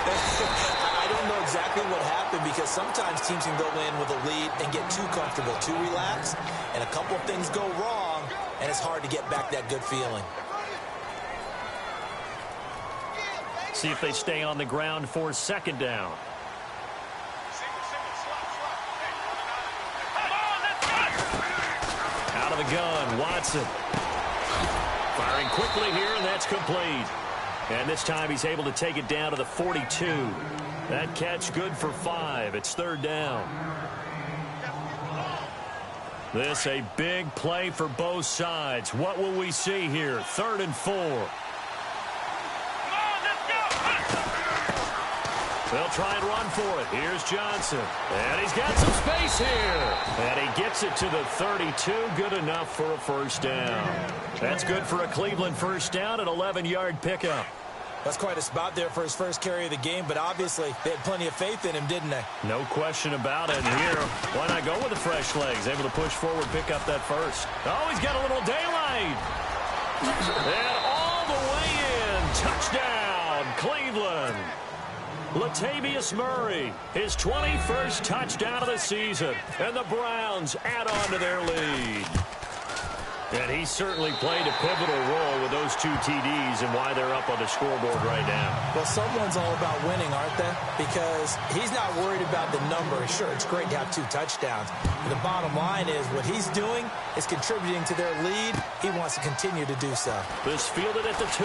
I don't don't know exactly what happened because sometimes teams can go in with a lead and get too comfortable, too relaxed, and a couple of things go wrong, and it's hard to get back that good feeling. See if they stay on the ground for second down. Out of the gun, Watson. Firing quickly here, and that's complete. And this time he's able to take it down to the 42. That catch good for 5. It's third down. This a big play for both sides. What will we see here? 3rd and 4. They'll try and run for it. Here's Johnson. And he's got some space here. And he gets it to the 32. Good enough for a first down. That's good for a Cleveland first down, an 11-yard pickup. That's quite a spot there for his first carry of the game, but obviously they had plenty of faith in him, didn't they? No question about it. And here, why not go with the fresh legs? Able to push forward, pick up that first. Oh, he's got a little daylight. And all the way in. Touchdown, Cleveland. Latavius Murray, his 21st touchdown of the season, and the Browns add on to their lead. And he certainly played a pivotal role with those 2 TDs and why they're up on the scoreboard right now. Well, someone's all about winning, aren't they? Because he's not worried about the number. Sure, it's great to have 2 touchdowns. But the bottom line is what he's doing is contributing to their lead. He wants to continue to do so. This fielded at the 2.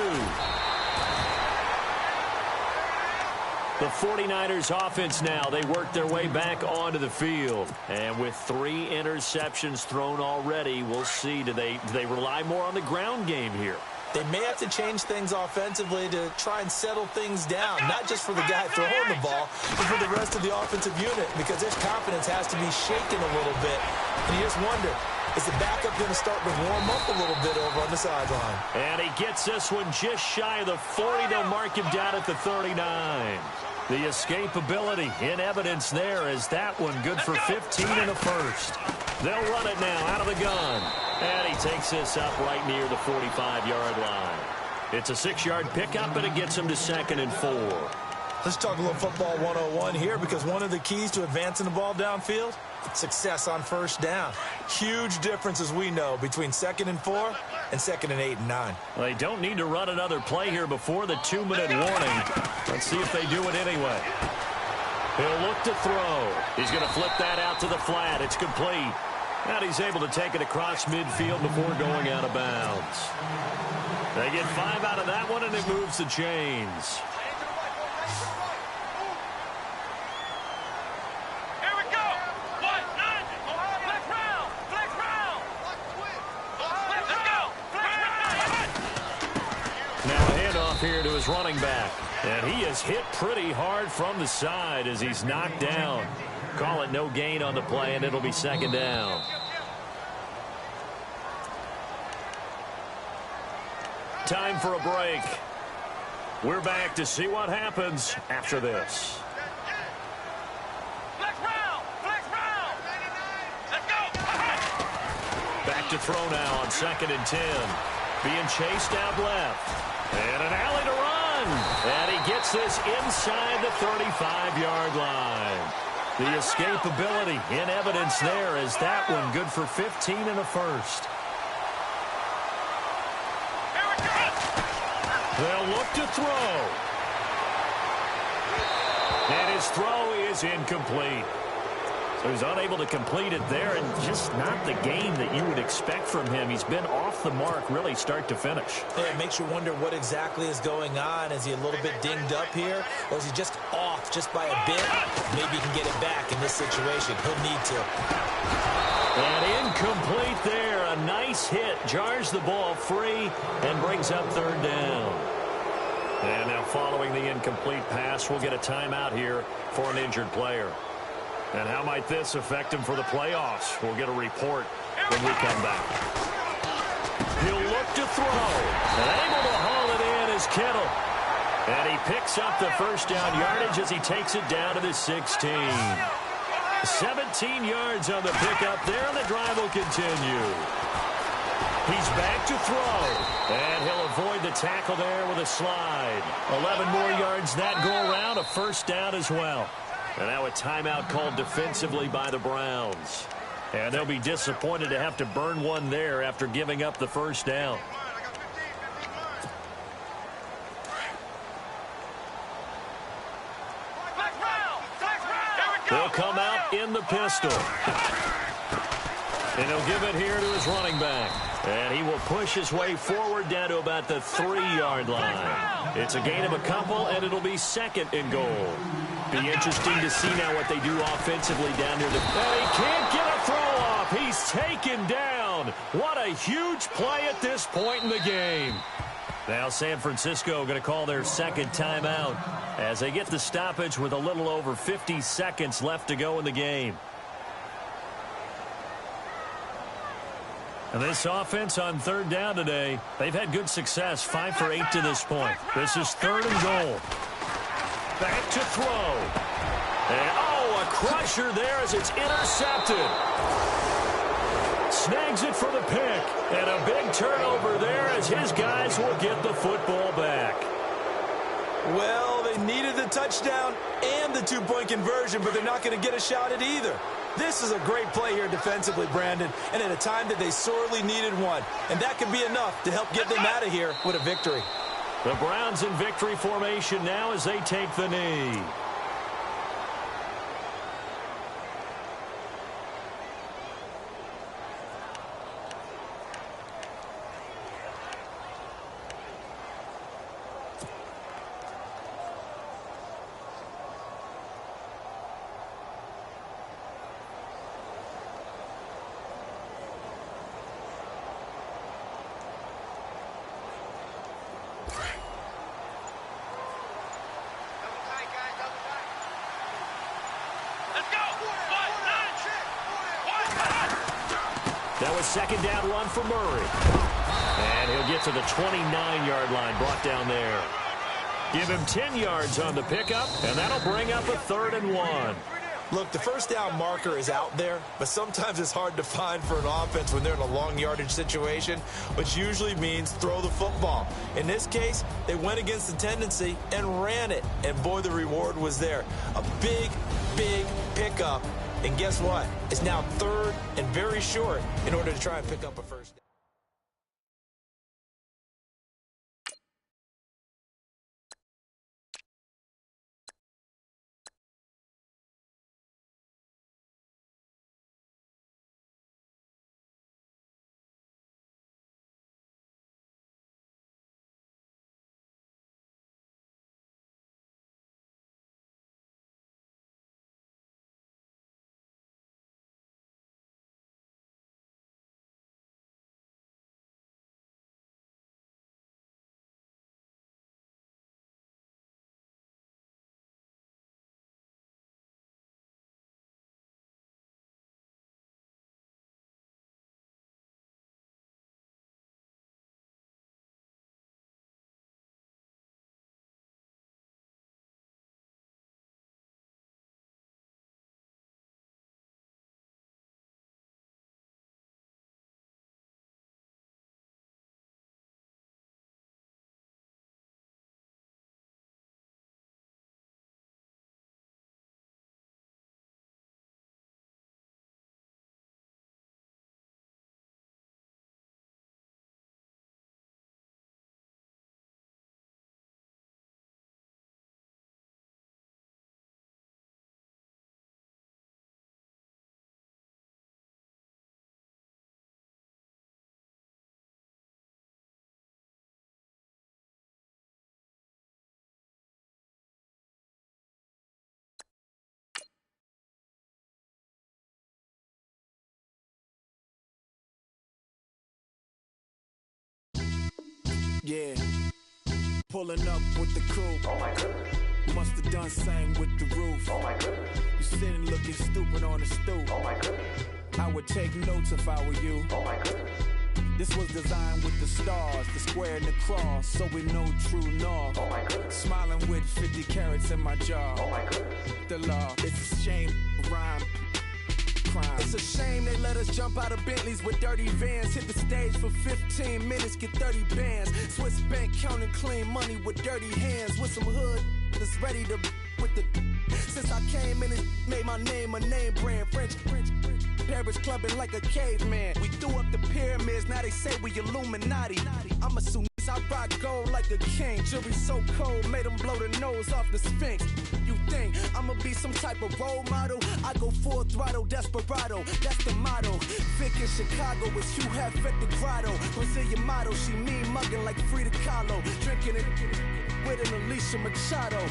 The 49ers offense now, they work their way back onto the field. And with 3 interceptions thrown already, we'll see, do they rely more on the ground game here? They may have to change things offensively to try and settle things down, not just for the guy throwing the ball, but for the rest of the offensive unit, because their confidence has to be shaken a little bit. And you just wonder, is the backup going to start to warm up a little bit over on the sideline? And he gets this one just shy of the 40. They'll mark him down at the 39. The escapability in evidence there as that one good for 15 and a first. They'll run it now out of the gun. And he takes this up right near the 45-yard line. It's a 6-yard pickup, and it gets him to 2nd and 4. Let's talk a little football 101 here, because one of the keys to advancing the ball downfield, success on first down. Huge difference, as we know, between 2nd and 4 and 2nd and 8 and 9. Well, they don't need to run another play here before the 2-minute warning. Let's see if they do it anyway. He'll look to throw. He's going to flip that out to the flat. It's complete. And he's able to take it across midfield before going out of bounds. They get 5 out of that one, and it moves the chains. Here to his running back. And he is hit pretty hard from the side as he's knocked down. Call it no gain on the play, and it'll be 2nd down. Time for a break. We're back to see what happens after this. Back to throw now on 2nd and 10. Being chased out left. And an alley to run. And he gets this inside the 35-yard line. The escapability in evidence there as that one good for 15 and a first. They'll look to throw. And his throw is incomplete. So he's unable to complete it there, and just not the game that you would expect from him. He's been off the mark really start to finish. Yeah, it makes you wonder what exactly is going on. Is he a little bit dinged up here, or is he just off just by a bit? Maybe he can get it back in this situation. He'll need to. And incomplete there. A nice hit. Jars the ball free and brings up 3rd down. And now following the incomplete pass, we'll get a timeout here for an injured player. And how might this affect him for the playoffs? We'll get a report when we come back. He'll look to throw. And able to haul it in is Kittle. And he picks up the first down yardage as he takes it down to the 16. 17 yards on the pickup there, and the drive will continue. He's back to throw. And he'll avoid the tackle there with a slide. 11 more yards that go around. A first down as well. And now a timeout called defensively by the Browns. And they'll be disappointed to have to burn one there after giving up the first down. They'll come out in the pistol. And he'll give it here to his running back. And he will push his way forward down to about the 3-yard line. It's a gain of a couple, and it'll be second and goal. Be interesting to see now what they do offensively down near the... And he can't get a throw off. He's taken down. What a huge play at this point in the game. Now San Francisco going to call their second timeout as they get the stoppage with a little over 50 seconds left to go in the game. And this offense on third down today, they've had good success, 5 for 8 to this point. This is third and goal. Back to throw. And, oh, a crusher there as it's intercepted. Snags it for the pick. And a big turnover there as his guys will get the football back. Well, they needed the touchdown and the two-point conversion, but they're not going to get a shot at either. This is a great play here defensively, Brandon, and at a time that they sorely needed one. And that could be enough to help get them out of here with a victory. The Browns in victory formation now as they take the knee. That was second down run for Murray. And he'll get to the 29-yard line, brought down there. Give him 10 yards on the pickup, and that'll bring up a 3rd and 1. Look, the first down marker is out there, but sometimes it's hard to find for an offense when they're in a long yardage situation, which usually means throw the football. In this case, they went against the tendency and ran it, and boy, the reward was there. A big, big pickup. And guess what? It's now 3rd and very short in order to try and pick up a first down. Yeah, pulling up with the coupe. Oh my goodness. Must have done same with the roof. Oh my goodness. You sitting looking stupid on the stoop. Oh my goodness. I would take notes if I were you. Oh my goodness. This was designed with the stars, the square and the cross, so we know true north. Oh my goodness. Smiling with 50 carats in my jaw. Oh my goodness. The law, it's a shame, rhyme, crime. It's a shame they let us jump out of Bentleys with dirty vans. Hit the stage for 15 minutes, get 30 bands. Swiss bank counting clean money with dirty hands. With some hood that's ready to with the. Since I came in and made my name a name brand. French. Paris clubbing like a caveman. We threw up the pyramids, now they say we Illuminati. I'm a Sunnis, I rock gold like a king. Jury so cold, made them blow the nose off the Sphinx. You think I'ma be some type of role model? I go full throttle, desperado, that's the motto. Vic in Chicago is Hugh Hef at the grotto. Brazilian model, she mean mugging like Frida Kahlo. Drinking it with an Alicia Machado.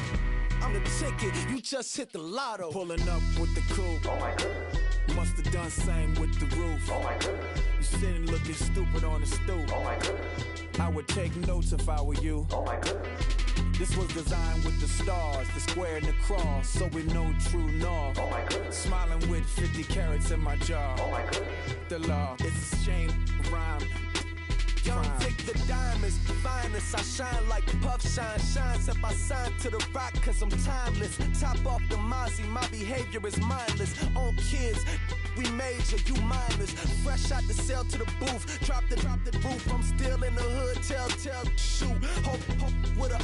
I'm the ticket, you just hit the lotto. Pulling up with the coupe. Oh my goodness. Must have done same with the roof. Oh my goodness. You sitting looking stupid on the stoop. Oh my goodness. I would take notes if I were you. Oh my goodness. This was designed with the stars, the square and the cross, so we know true north. Oh my goodness. Smiling with 50 carats in my jaw. Oh my goodness. The law, it's a shame, rhyme. Young Vic the diamonds, finest. I shine like Puff Shine. Shines if I sign to the rock, cause I'm timeless. Top off the Mozzie, my behavior is mindless. On kids, we major, you minors. Fresh out the cell to the booth. Drop the roof, I'm still in the hood. Tell, shoot. Hope with a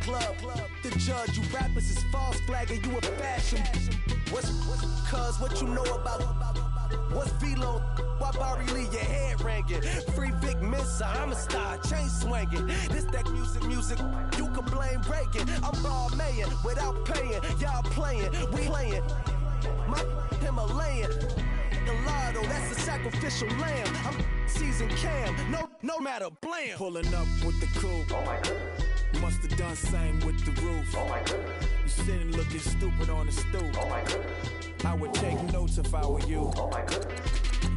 club. The judge, you rappers is false flagging, you a fashion. What's cuz, what you know about? What's Velo? Why Barry Lee, your head ringing? Free Vic Mensa, I'm a star, chain swinging. This that music, you can blame Reagan. I'm ball mayor without paying. Y'all playing, we playing. My Himalayan. The lotto, that's a sacrificial lamb. I'm season cam, no matter, blam. Pulling up with the coupe. Oh my goodness. Must have done same with the roof. Oh my goodness. You sitting looking stupid on the stoop. Oh my goodness. I would take notes if I were you. Oh my goodness.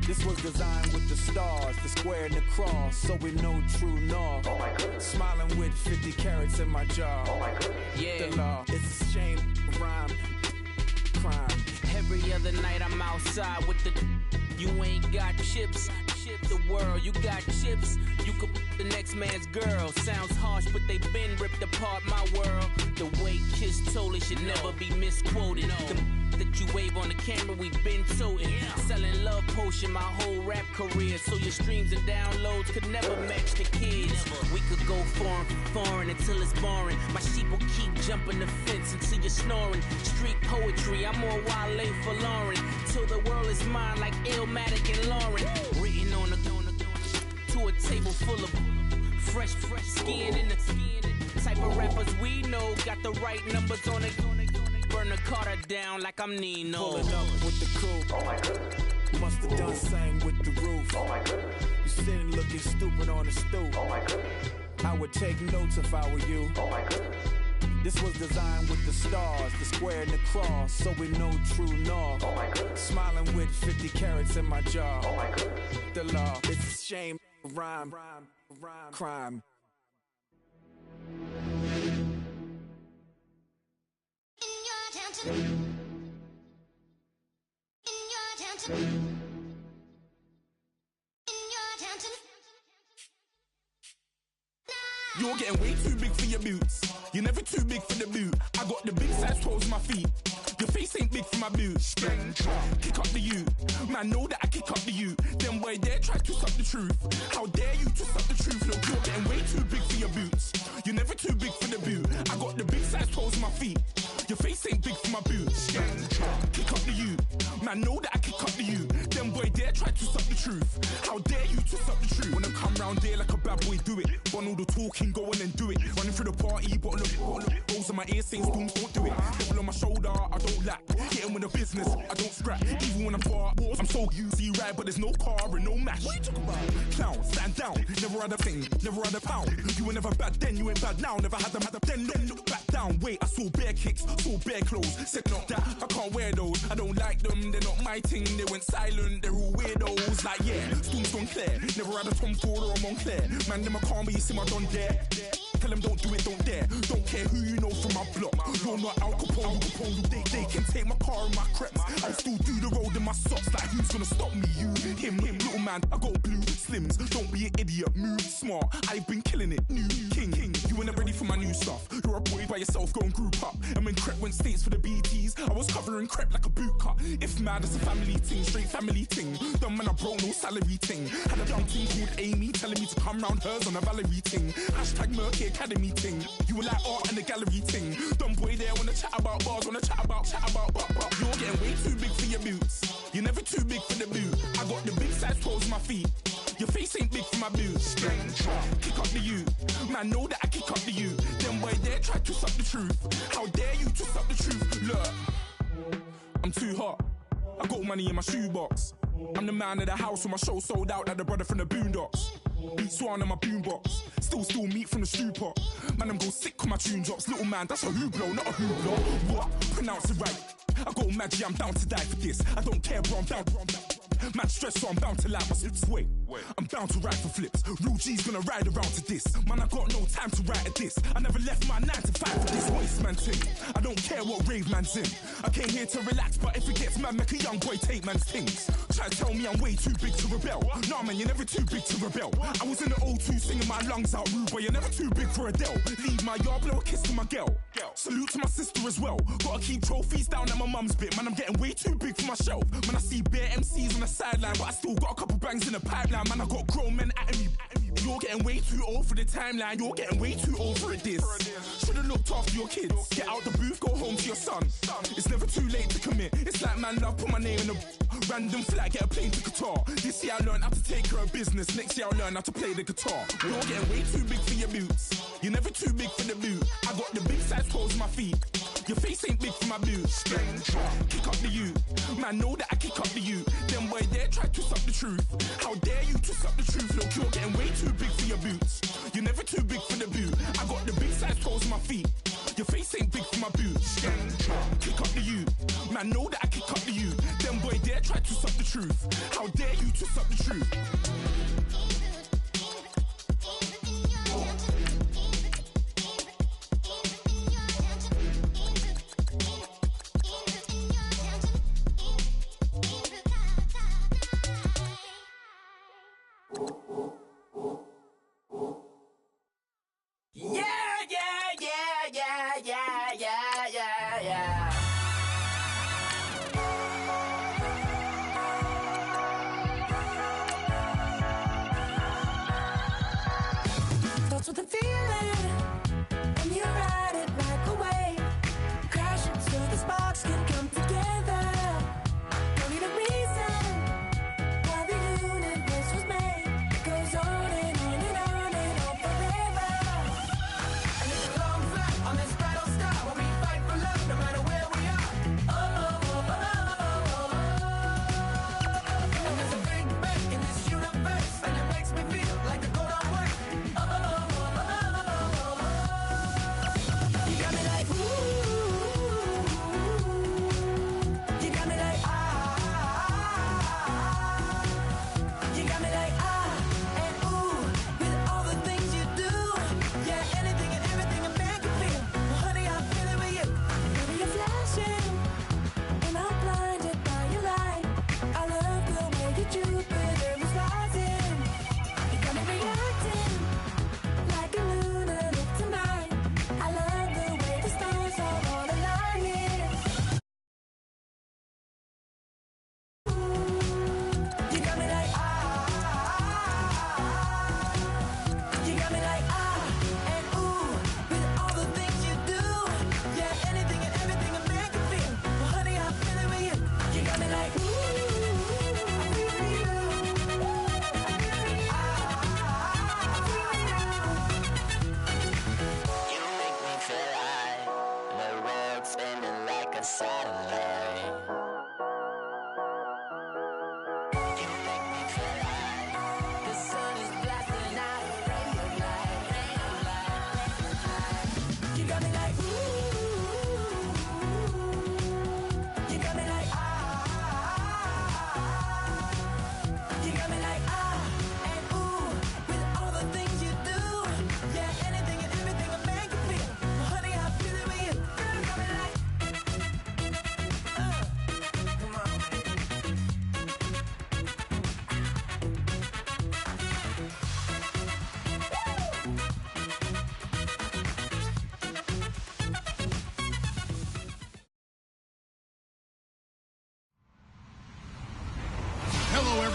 This was designed with the stars, the square and the cross, so we know true north. Oh my goodness. Smiling with 50 carats in my jaw. Oh my goodness. The law, it's a shame, rhyme, crime. Every other night I'm outside with the. You ain't got chips. The world, you got chips. You could the next man's girl. Sounds harsh, but they been ripped apart my world. The way Kiss told it should never be misquoted. The that you wave on the camera, we been toting. Selling love potion my whole rap career. So your streams and downloads could never match the kids. We could go foreign until it's boring. My sheep will keep jumping the fence until you're snoring. Street poetry, I'm more Wale for Lauren. Till the world is mine like Illmatic and Lauren. Written on a to a table full of fresh skin in the type of rappers we know. Got the right numbers on it. Burn the Carter down like I'm Nino. Pulling up with the coupe. Oh my goodness. Must have done same with the roof. Oh my goodness. You sitting looking stupid on the stoop. Oh my goodness. I would take notes if I were you. Oh my goodness. This was designed with the stars, the square and the cross, so we know true north. Oh my goodness. Smiling with 50 carats in my jaw. Oh my goodness. The law, it's a shame, rhyme, crime. You're getting way too big for your boots. You're never too big for the boot. I got the big size toes on my feet. Your face ain't big for my boots. Kick up the you. Man, know that I kick up the you. Them boy there try to suck the truth. How dare you to suck the truth? Look, you're getting way too big for your boots. You're never too big for the boot. I got the big size toes on my feet. Your face ain't big for my boots. Kick up the you. Man, know that I kick up the you. Them boy there try to suck the truth. How dare you to suck the truth? Wanna come round there like a bad boy, do it. Want all the talking, go on and do it. Running through the party, bottle of rolls in my ear saying storms, don't do it. Devil on my shoulder, I don't lack. Hitting with the business, I don't scrap. Even when I'm far, I'm so easy ride, but there's no car and no match. What you talking about? Clown, stand down. Never had a thing, never had a pound. You were never bad then, you ain't bad now. Never had them, then look back down. Wait, I saw bare kicks, saw bare clothes. Said not that, I can't wear those. I don't like them, they're not my thing. They went silent, they're all weirdos. Like yeah, storm's gone clear. Never had a Tom Ford or a Montclair. Man, them a calm, but you see my done there. Tell them don't do it, don't dare. Don't care who you know from my block. You're not Al Capone, they can take my car and my creps. I still do the road in my socks. Like who's gonna stop me? You, him, little man. I got blue slims. Don't be an idiot, move smart. I've been killing it, new king. You You ain't ready for my new stuff. You're a boy by yourself, go and group up. And when Crep went states for the BTs, I was covering Crep like a boot cut. If mad, it's a family thing, straight family thing. Dumb man, I broke no salary thing. Had a young thing called Amy telling me to come round hers on a Valerie thing. Hashtag Murky Academy thing. You were like art and the gallery thing. Dumb boy there wanna chat about bars, wanna chat about. You're getting way too big for your boots. You're never too big for the boot. I got the big size toes on my feet. Your face ain't big for my boots. Kick up the you. Man, know that I kick up the you. Them boy there try to suck the truth. How dare you to suck the truth? Look, I'm too hot. I got money in my shoebox. I'm the man of the house when my show sold out like the brother from the Boondocks. Beat Swan on my boombox. Still meat from the stew pot. Man, I'm go sick when my tune drops. Little man, that's a hooplo, not a hooplo. What? Pronounce it right. I go Maggie, I'm down to die for this. I don't care, bro, I'm down. Man stressed, so I'm bound to lie my slips. Wait, I'm bound to ride for flips. Real G's gonna ride around to this. Man, I got no time to write at this. I never left my 9 to 5 for this waste man thing. I don't care what rave man's in. I came here to relax, but if it gets mad, make a young boy take man's things. Try to tell me I'm way too big to rebel. Nah, man, you're never too big to rebel. I was in the O2 singing my lungs out rude, but you're never too big for Adele. Leave my yard, blow a kiss to my girl. Salute to my sister as well. Gotta keep trophies down at my mum's bit. Man, I'm getting way too big for my shelf. Man, I see bare MCs on the sideline, but I still got a couple bangs in the pipeline. Man, I got grown men at me. You're getting way too old for the timeline. You're getting way too old for it, this. Should've looked after your kids. Get out the booth, go home to your son. It's never too late to commit. It's like man love, put my name in a random flag, get a plane to Qatar. This year I learned how to take care of business. Next year I'll learn how to play the guitar. You're getting way too big for your boots. You're never too big for the boot. I got the big size toes on my feet. Your face ain't big for my boots. Kick up the you. Man, know that I kick up the you. Them boy there try to suck the truth. How dare you to suck the truth? Look, you're getting way too big for your boots. You're never too big for the boot. I got the big size toes on my feet. Your face ain't big for my boots. Kick up the you. Man, know that I kick up the you. Them boy there try to suck the truth. How dare you to suck the truth?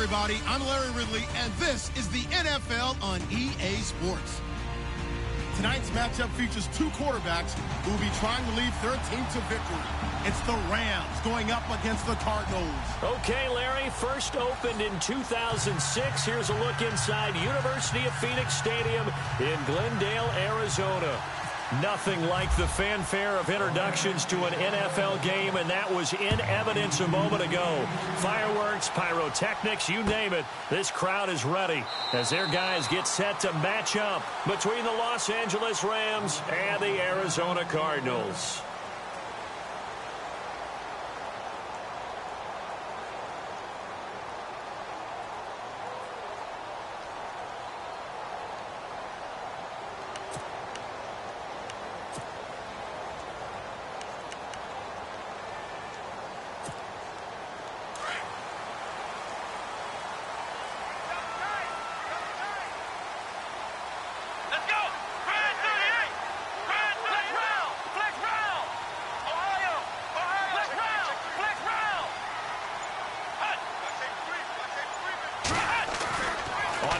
everybody. I'm Larry Ridley, and this is the NFL on EA Sports. Tonight's matchup features two quarterbacks who will be trying to lead their team to victory. It's the Rams going up against the Cardinals. Okay, Larry, first opened in 2006. Here's a look inside University of Phoenix Stadium in Glendale, Arizona. Nothing like the fanfare of introductions to an NFL game, and that was in evidence a moment ago. Fireworks, pyrotechnics, you name it. This crowd is ready as their guys get set to match up between the Los Angeles Rams and the Arizona Cardinals.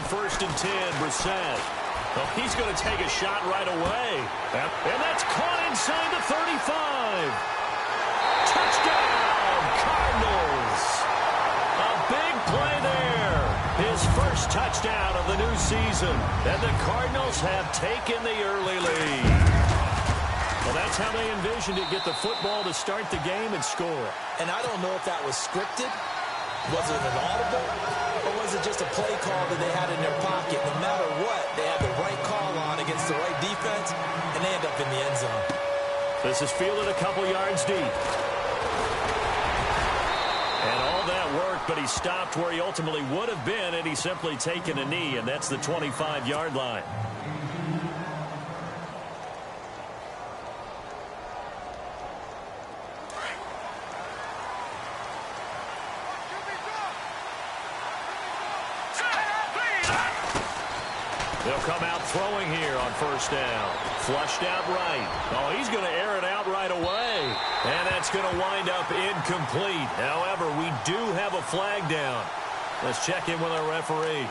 First and 10, Brissett. Well, he's going to take a shot right away. And that's caught inside the 35. Touchdown, Cardinals. A big play there. His first touchdown of the new season. And the Cardinals have taken the early lead. Well, that's how they envisioned it. Get the football to start the game and score. And I don't know if that was scripted. Was it an audible? Or was it just a play call that they had in their pocket? No matter what, they had the right call on against the right defense, and they end up in the end zone. This is fielded a couple yards deep. And all that worked, but he stopped where he ultimately would have been, and he's simply taken a knee, and that's the 25-yard line. They'll come out throwing here on first down. Flushed out right. Oh, he's going to air it out right away. And that's going to wind up incomplete. However, we do have a flag down. Let's check in with our referee.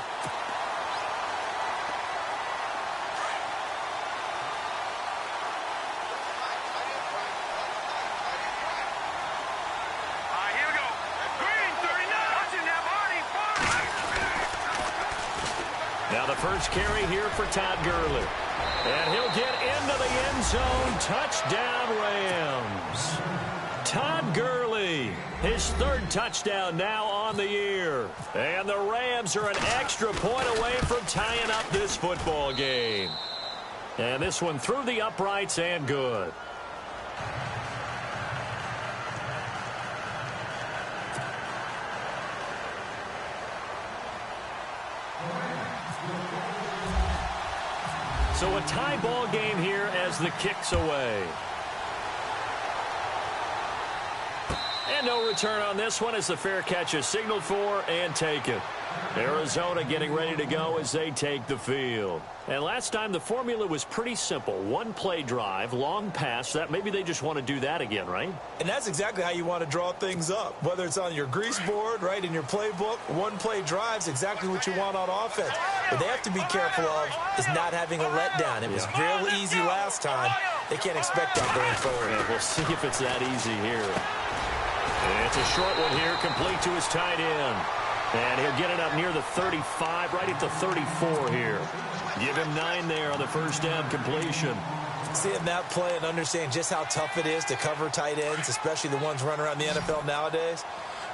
Now the first carry here for Todd Gurley. And he'll get into the end zone. Touchdown, Rams. Todd Gurley, his third touchdown now on the year. And the Rams are an extra point away from tying up this football game. And this one through the uprights and good. So a tie ball game here as the kick's away. And no return on this one as the fair catch is signaled for and taken. Arizona getting ready to go as they take the field. And last time the formula was pretty simple. One play drive, long pass. That maybe they just want to do that again, right? And that's exactly how you want to draw things up. Whether it's on your grease board, right, in your playbook, one play drive's exactly what you want on offense. What they have to be careful of is not having a letdown. It was real easy last time. They can't expect that going forward. Yeah, we'll see if it's that easy here. And it's a short one here, complete to his tight end. And he'll get it up near the 35, right at the 34 here. Give him 9 there on the first down completion. Seeing that play and understanding just how tough it is to cover tight ends, especially the ones running around the NFL nowadays,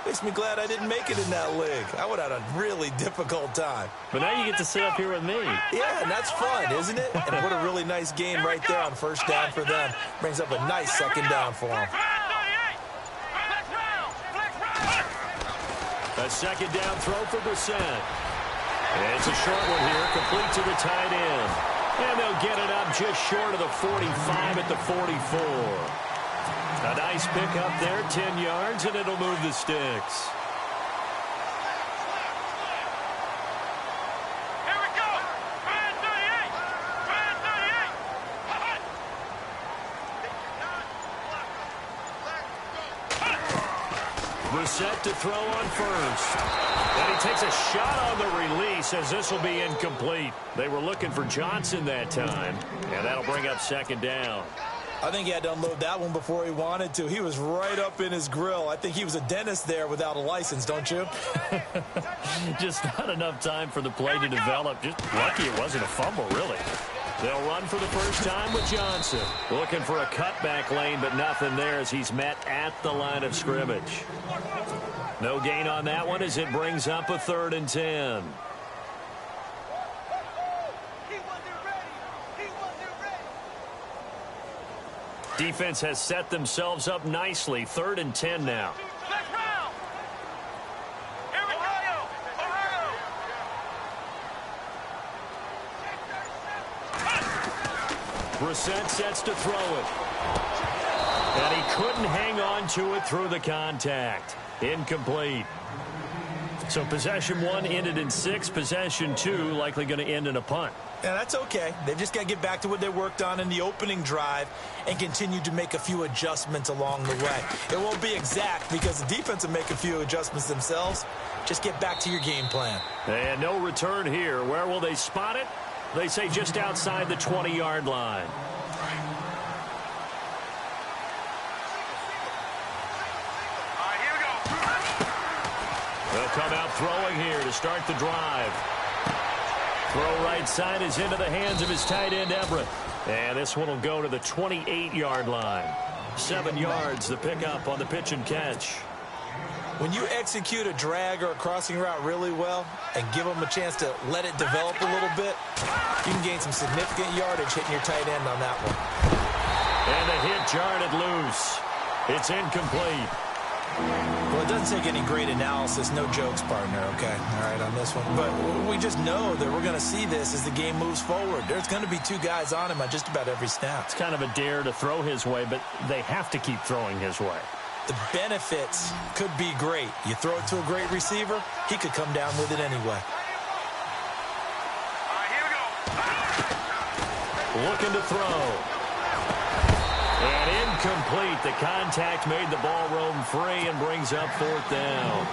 makes me glad I didn't make it in that league. I would have had a really difficult time. But now you get to sit up here with me. Yeah, and that's fun, isn't it? And what a really nice game right there on first down for them. Brings up a nice second down for them. A second down throw for Brissett. And it's a short one here, complete to the tight end. And they'll get it up just short of the 45 at the 44. A nice pickup there, 10 yards, and it'll move the sticks. Brissett to throw on first. And he takes a shot on the release as this will be incomplete. They were looking for Johnson that time, and that'll bring up second down. I think he had to unload that one before he wanted to. He was right up in his grill. I think he was a dentist there without a license, don't you? Just not enough time for the play to develop. Just lucky it wasn't a fumble, really. They'll run for the first time with Johnson. Looking for a cutback lane, but nothing there as he's met at the line of scrimmage. No gain on that one as it brings up a 3rd and 10. Defense has set themselves up nicely. 3rd and 10 now. Brissett sets to throw it. And he couldn't hang on to it through the contact. Incomplete. So possession 1 ended in 6. Possession 2 likely going to end in a punt. Yeah, that's okay. They've just got to get back to what they worked on in the opening drive and continue to make a few adjustments along the way. It won't be exact because the defense will make a few adjustments themselves. Just get back to your game plan. And no return here. Where will they spot it? They say just outside the 20-yard line. They'll come out throwing here to start the drive. Throw right side is into the hands of his tight end, Everett. And this one will go to the 28-yard line. 7 yards, the pickup on the pitch and catch. When you execute a drag or a crossing route really well and give them a chance to let it develop a little bit, you can gain some significant yardage hitting your tight end on that one. And the hit jarred it loose. It's incomplete. Well, it doesn't take any great analysis, no jokes, partner, okay? All right, on this one. But we just know that we're going to see this as the game moves forward. There's going to be 2 guys on him on just about every snap. It's kind of a dare to throw his way, but they have to keep throwing his way. The benefits could be great. You throw it to a great receiver, he could come down with it anyway. Looking to throw. And incomplete. The contact made the ball roam free and brings up 4th down.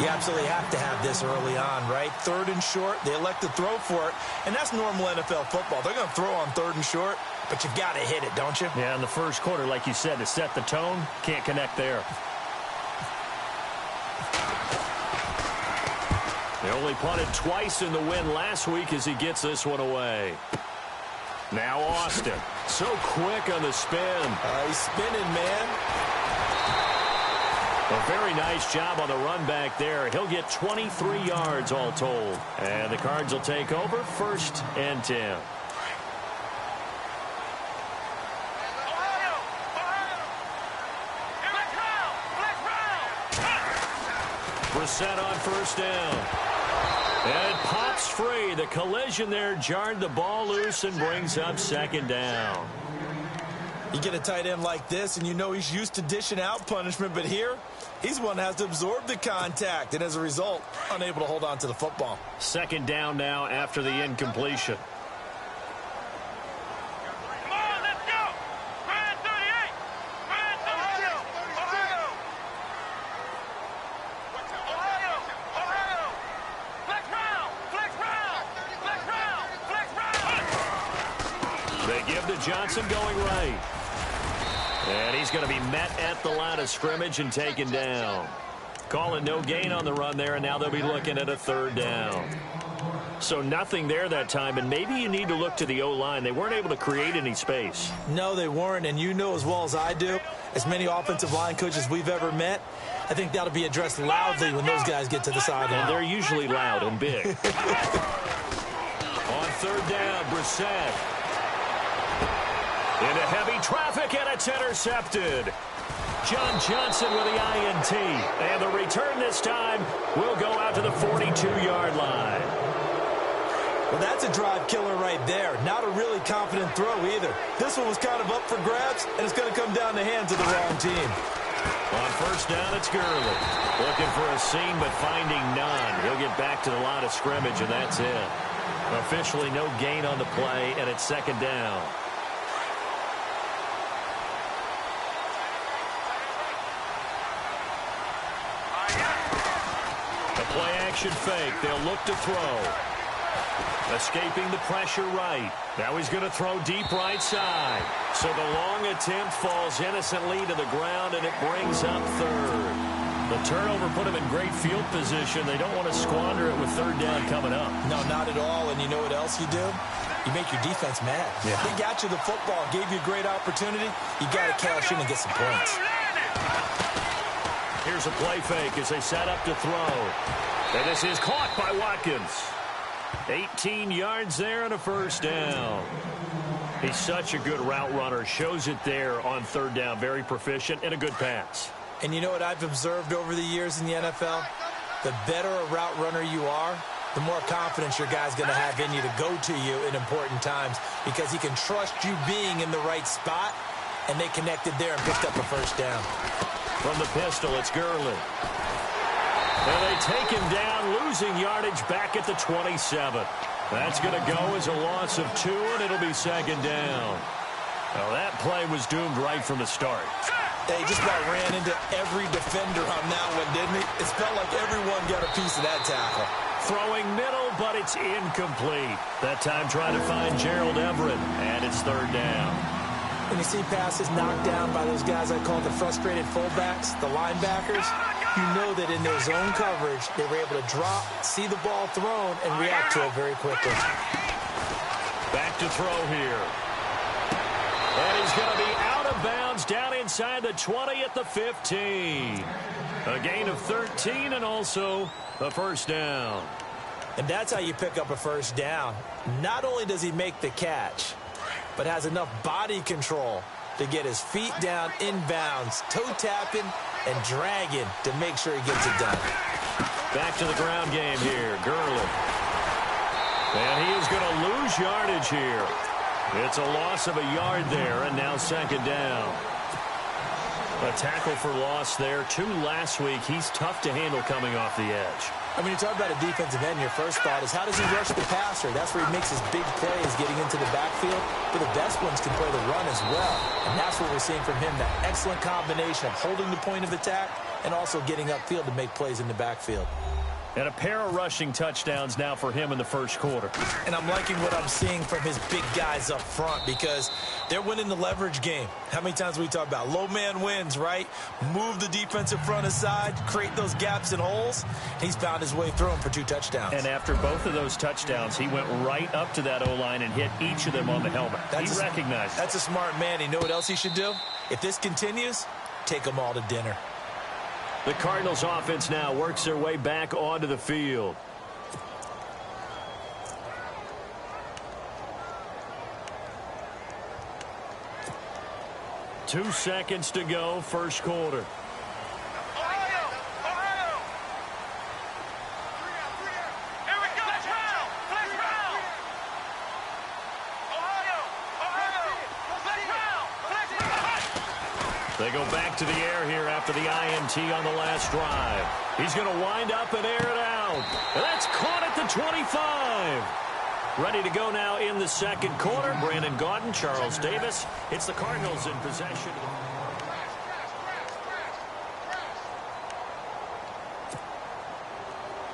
You absolutely have to have this early on, right? 3rd and short, they elect to throw for it, and that's normal NFL football. They're going to throw on 3rd and short, but you got to hit it, don't you? Yeah, in the first quarter, like you said, to set the tone, can't connect there. They only punted twice in the win last week as he gets this one away. Now Austin. So quick on the spin. He's spinning, man. A very nice job on the run back there. He'll get 23 yards all told. And the Cards will take over 1st and 10. Brissett on 1st down. And it pops free. The collision there jarred the ball loose and brings up 2nd down. You get a tight end like this, and you know he's used to dishing out punishment, but here, he's one that has to absorb the contact, and as a result, unable to hold on to the football. 2nd down now after the incompletion. Johnson going right. And he's going to be met at the line of scrimmage and taken down. Calling no gain on the run there, and now they'll be looking at a 3rd down. So nothing there that time, and maybe you need to look to the O-line. They weren't able to create any space. No, they weren't, and you know as well as I do, as many offensive line coaches we've ever met, I think that'll be addressed loudly when those guys get to the sideline. And they're usually loud and big. On 3rd down, Brissett. Into heavy traffic, and it's intercepted. John Johnson with the INT. And the return this time will go out to the 42-yard line. Well, that's a drive killer right there. Not a really confident throw either. This one was kind of up for grabs, and it's going to come down the hands of the wrong team. On 1st down, it's Gurley. Looking for a seam, but finding none. He'll get back to the line of scrimmage, and that's it. Officially no gain on the play, and it's 2nd down. The play-action fake. They'll look to throw. Escaping the pressure right. Now he's going to throw deep right side. So the long attempt falls innocently to the ground, and it brings up third. The turnover put him in great field position. They don't want to squander it with third down coming up. No, not at all. And you know what else you do? You make your defense mad. Yeah. They got you the football, gave you a great opportunity. You got to cash in and get some points. Here's a play fake as they set up to throw. And this is caught by Watkins. 18 yards there and a first down. He's such a good route runner. Shows it there on third down. Very proficient and a good pass. And you know what I've observed over the years in the NFL? The better a route runner you are, the more confidence your guy's going to have in you to go to you in important times because he can trust you being in the right spot, and they connected there and picked up a first down. From the pistol, it's Gurley. And they take him down, losing yardage back at the 27. That's going to go as a loss of 2, and it'll be second down. Well, that play was doomed right from the start. He just about ran into every defender on that one, didn't he? It felt like everyone got a piece of that tackle. Throwing middle, but it's incomplete. That time trying to find Gerald Everett, and it's third down. When you see passes knocked down by those guys I call the frustrated fullbacks, the linebackers, you know that in their zone coverage, they were able to drop, see the ball thrown, and react to it very quickly. Back to throw here. And he's going to be out of bounds down inside the 20 at the 15. A gain of 13 and also a first down. And that's how you pick up a first down. Not only does he make the catch, but has enough body control to get his feet down inbounds, toe tapping and dragging to make sure he gets it done. Back to the ground game here, Gurley. And he is going to lose yardage here. It's a loss of a yard there, and now second down. A tackle for loss there. 2 last week. He's tough to handle coming off the edge. I mean, you talk about a defensive end, your first thought is how does he rush the passer? That's where he makes his big plays getting into the backfield. But the best ones can play the run as well. And that's what we're seeing from him, that excellent combination of holding the point of attack and also getting upfield to make plays in the backfield. And a pair of rushing touchdowns now for him in the first quarter. And I'm liking what I'm seeing from his big guys up front because they're winning the leverage game. How many times we talk about low man wins, right? Move the defensive front aside, create those gaps and holes. He's found his way through them for 2 touchdowns. And after both of those touchdowns, he went right up to that O-line and hit each of them on the helmet. He recognized it. That's a smart man. You know what else he should do? If this continues, take them all to dinner. The Cardinals offense now works their way back onto the field. Two seconds to go, first quarter. They go back to the air here after the INT on the last drive. He's going to wind up and air it out. And that's caught at the 25. Ready to go now in the second quarter. Brandon Gaudin, Charles Davis. It's the Cardinals in possession.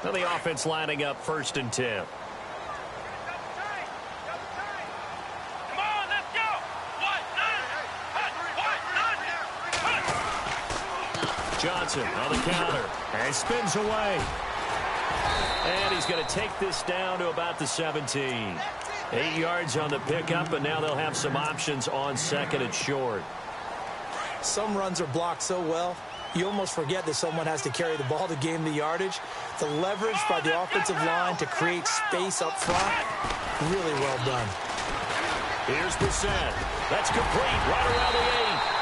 Now the offense lining up 1st and 10. Johnson on the counter. And he spins away. And he's going to take this down to about the 17. 8 yards on the pickup, and now they'll have some options on second and short. Some runs are blocked so well, you almost forget that someone has to carry the ball to gain the yardage. The leverage by the offensive line to create space up front, really well done. Here's Brissett. That's complete right around the 8.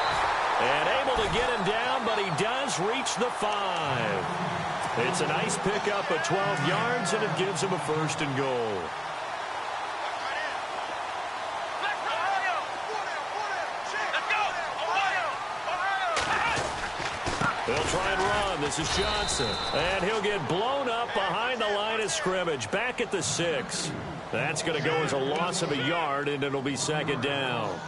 And able to get him down, but he does reach the 5. It's a nice pickup of 12 yards, and it gives him a 1st and goal. They'll try and run. This is Johnson. And he'll get blown up behind the line of scrimmage, back at the 6. That's going to go as a loss of a yard, and it'll be second down.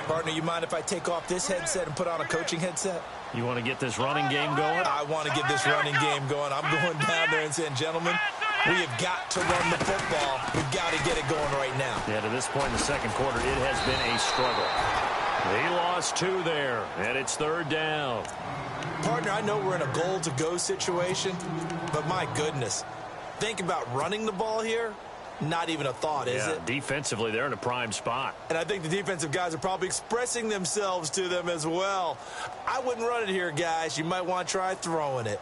Partner, you mind if I take off this headset and put on a coaching headset? You want to get this running game going? I want to get this running game going. I'm going down there and saying, gentlemen, we have got to run the football. We've got to get it going right now. Yeah, to this point in the second quarter, it has been a struggle. He lost 2 there, and it's 3rd down. Partner, I know we're in a goal-to-go situation, but my goodness, think about running the ball here. Not even a thought, is it? Defensively, they're in a prime spot. And I think the defensive guys are probably expressing themselves to them as well. I wouldn't run it here, guys. You might want to try throwing it.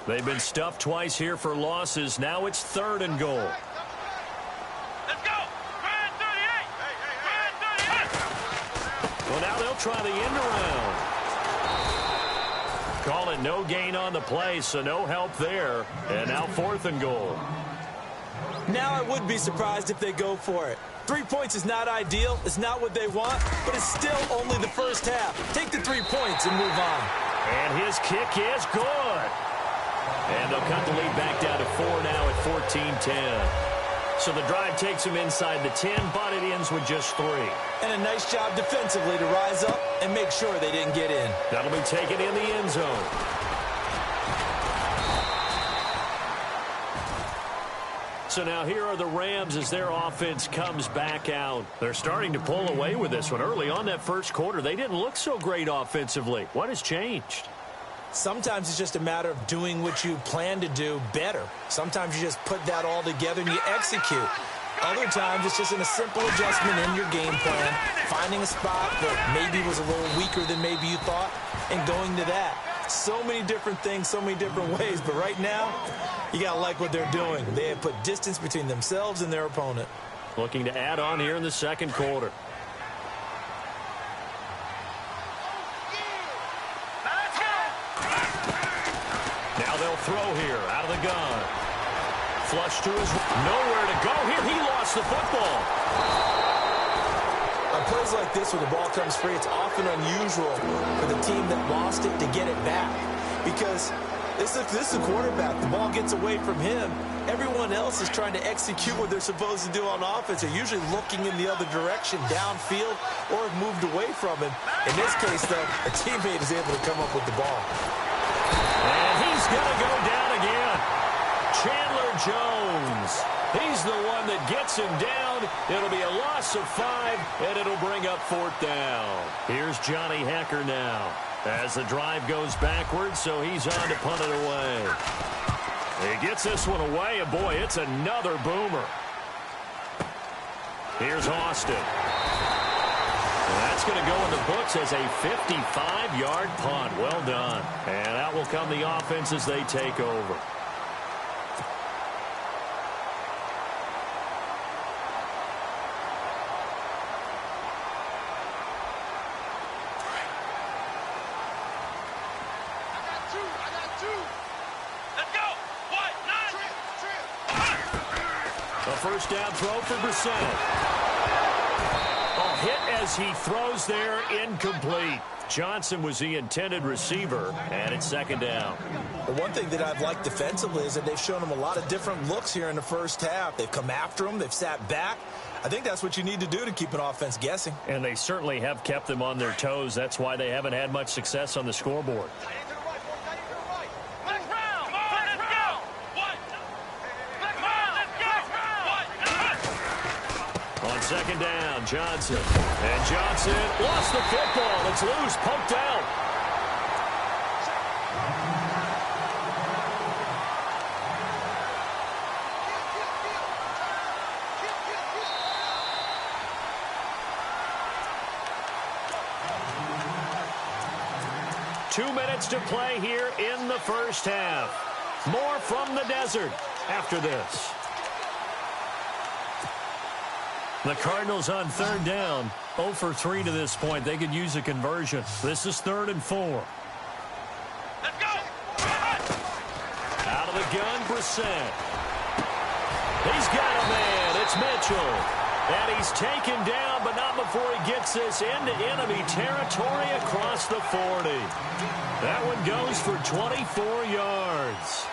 They've been stuffed twice here for losses. Now it's 3rd and goal. Let's go. Grand 38. Grand 38. Well, now they'll try the end around. Call it no gain on the play, so no help there. And now 4th and goal. Now I would be surprised if they go for it. 3 points is not ideal. It's not what they want, but it's still only the first half. Take the 3 points and move on. And his kick is good. And they'll cut the lead back down to 4 now at 14-10. So the drive takes them inside the 10, but it ends with just 3. And a nice job defensively to rise up and make sure they didn't get in. That'll be taken in the end zone. So now here are the Rams as their offense comes back out. They're starting to pull away with this one. Early on that first quarter, they didn't look so great offensively. What has changed? Sometimes it's just a matter of doing what you plan to do better. Sometimes you just put that all together and you execute. Other times it's just in a simple adjustment in your game plan, finding a spot that maybe was a little weaker than maybe you thought, and going to that. So many different things, so many different ways, but right now, you got to like what they're doing. They have put distance between themselves and their opponent. Looking to add on here in the second quarter. Now they'll throw here out of the gun. Flush to his... Nowhere to go here. He lost the football. On plays like this where the ball comes free, it's often unusual for the team that lost it to get it back. Because this is a quarterback. The ball gets away from him. Everyone else is trying to execute what they're supposed to do on offense. They're usually looking in the other direction, downfield, or have moved away from him. In this case, though, a teammate is able to come up with the ball. And he's going to go down again. Chandler Jones. He's the one that gets him down. It'll be a loss of 5, and it'll bring up 4th down. Here's Johnny Hecker now as the drive goes backwards, so he's on to punt it away. He gets this one away, and boy, it's another boomer. Here's Austin. And that's going to go in the books as a 55-yard punt. Well done. And out will come the offense as they take over. First down throw for Brissett. A hit as he throws there, incomplete. Johnson was the intended receiver, and it's 2nd down. The one thing that I've liked defensively is that they've shown him a lot of different looks here in the first half. They've come after him. They've sat back. I think that's what you need to do to keep an offense guessing. And they certainly have kept them on their toes. That's why they haven't had much success on the scoreboard. On 2nd down, Johnson. And Johnson lost the football. It's loose, poked out. Two minutes to play here in the first half. More from the desert after this. The Cardinals on 3rd down, 0 for 3 to this point. They could use a conversion. This is 3rd and 4. Let's go! Out of the gun, Brissett. He's got a man. It's Mitchell. And he's taken down, but not before he gets this into enemy territory across the 40. That one goes for 24 yards.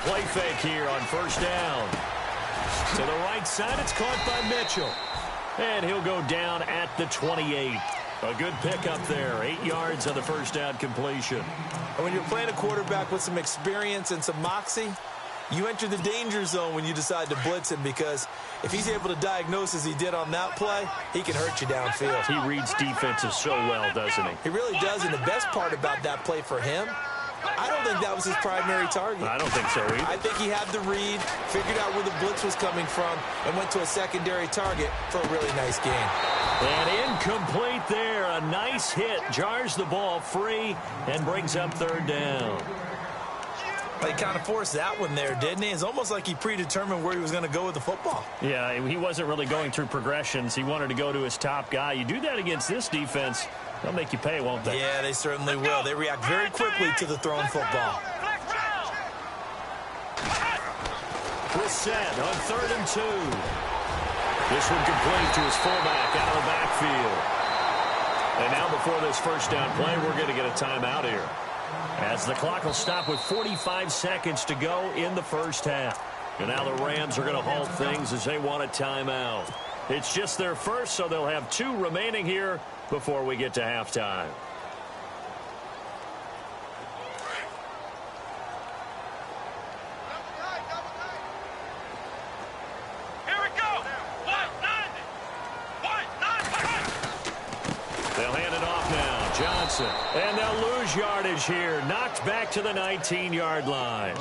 play fake here on first down. To the right side, it's caught by Mitchell. And he'll go down at the 28. A good pickup there. 8 yards on the first down completion. And when you're playing a quarterback with some experience and some moxie, you enter the danger zone when you decide to blitz him, because if he's able to diagnose as he did on that play, he can hurt you downfield. He reads defenses so well, doesn't he? He really does, and the best part about that play for him, I don't think that was his primary target. I don't think so either. I think he had the read, figured out where the blitz was coming from, and went to a secondary target for a really nice gain. And incomplete there. A nice hit. Jars the ball free and brings up third down. He kind of forced that one there, didn't he? It's almost like he predetermined where he was going to go with the football. Yeah, he wasn't really going through progressions. He wanted to go to his top guy. You do that against this defense, they'll make you pay, won't they? Yeah, they certainly will. They react very quickly to the thrown football. Brissett on 3rd and 2. This one complete to his fullback out of the backfield. And now before this first down play, we're going to get a timeout here, as the clock will stop with 45 seconds to go in the first half. And now the Rams are going to halt things as they want a timeout. It's just their first, so they'll have 2 remaining here before we get to halftime. Here we go. They'll hand it off now. Johnson. And they'll lose yardage here. Knocked back to the 19-yard line.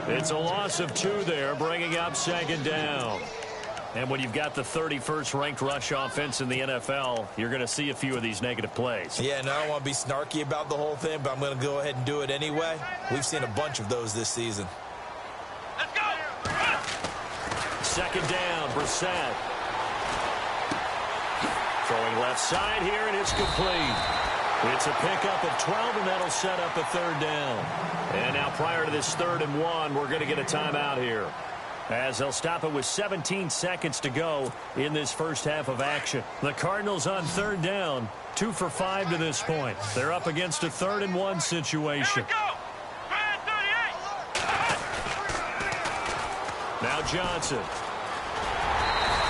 It's a loss of 2 there, bringing up 2nd down. And when you've got the 31st ranked rush offense in the NFL, you're going to see a few of these negative plays. Yeah, and I don't want to be snarky about the whole thing, but I'm going to go ahead and do it anyway. We've seen a bunch of those this season. Let's go. 2nd down, Brissett. Throwing left side here, and it's complete. It's a pickup of 12, and that'll set up a 3rd down. And now prior to this 3rd and 1, we're going to get a timeout here, as they'll stop it with 17 seconds to go in this first half of action. The Cardinals on 3rd down, 2 for 5 to this point. They're up against a 3rd and 1 situation. Now Johnson.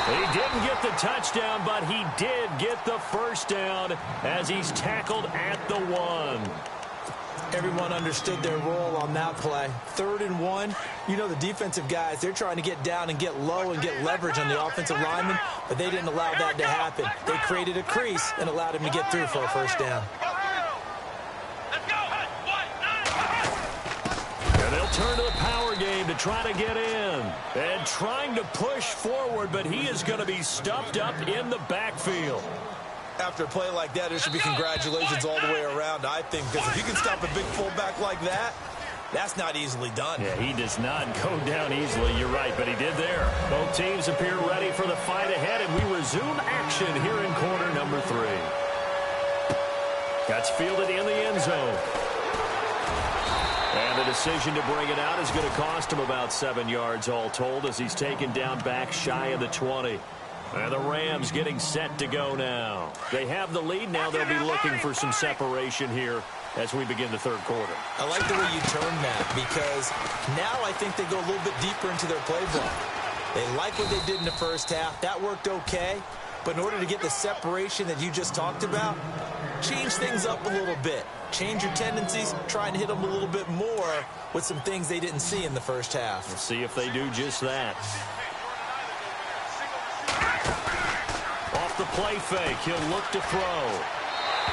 He didn't get the touchdown, but he did get the first down as he's tackled at the 1. Everyone understood their role on that play. 3rd and 1. You know, the defensive guys, they're trying to get down and get low and get leverage on the offensive lineman, but they didn't allow that to happen. They created a crease and allowed him to get through for a first down. And they'll turn to the power game to try to get in. And trying to push forward, but he is going to be stuffed up in the backfield. After a play like that, there should be congratulations all the way around, I think, because if you can stop a big fullback like that, that's not easily done. Yeah, he does not go down easily. You're right, but he did there. Both teams appear ready for the fight ahead, and we resume action here in quarter number 3. That's fielded in the end zone. And the decision to bring it out is going to cost him about 7 yards all told, as he's taken down back shy of the 20. And the Rams getting set to go now. They have the lead. Now they'll be looking for some separation here as we begin the 3rd quarter. I like the way you turn that, because now I think they go a little bit deeper into their playbook. They like what they did in the first half. That worked okay. But in order to get the separation that you just talked about, change things up a little bit. Change your tendencies, try and hit them a little bit more with some things they didn't see in the first half. We'll see if they do just that. Off the play fake, he'll look to throw.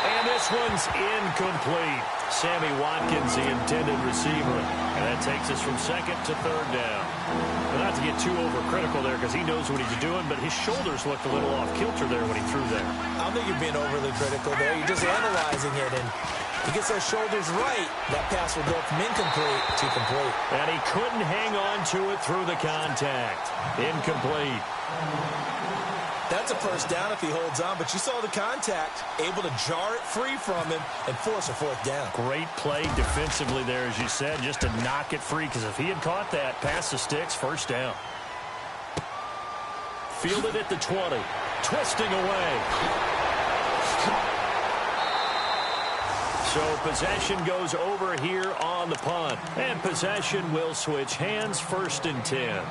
And this one's incomplete. Sammy Watkins, the intended receiver. And that takes us from 2nd to 3rd down. Well, not to get too overcritical there, because he knows what he's doing, but his shoulders looked a little off kilter there when he threw there. I don't think you're being overly critical there. You're just analyzing it, and he gets those shoulders right. That pass will go from incomplete to complete. And he couldn't hang on to it through the contact. Incomplete. That's a first down if he holds on, but you saw the contact, able to jar it free from him and force a 4th down. Great play defensively there, as you said, just to knock it free, because if he had caught that, pass the sticks, first down. Fielded at the 20, twisting away. So possession goes over here on the punt. And possession will switch hands, 1st and 10.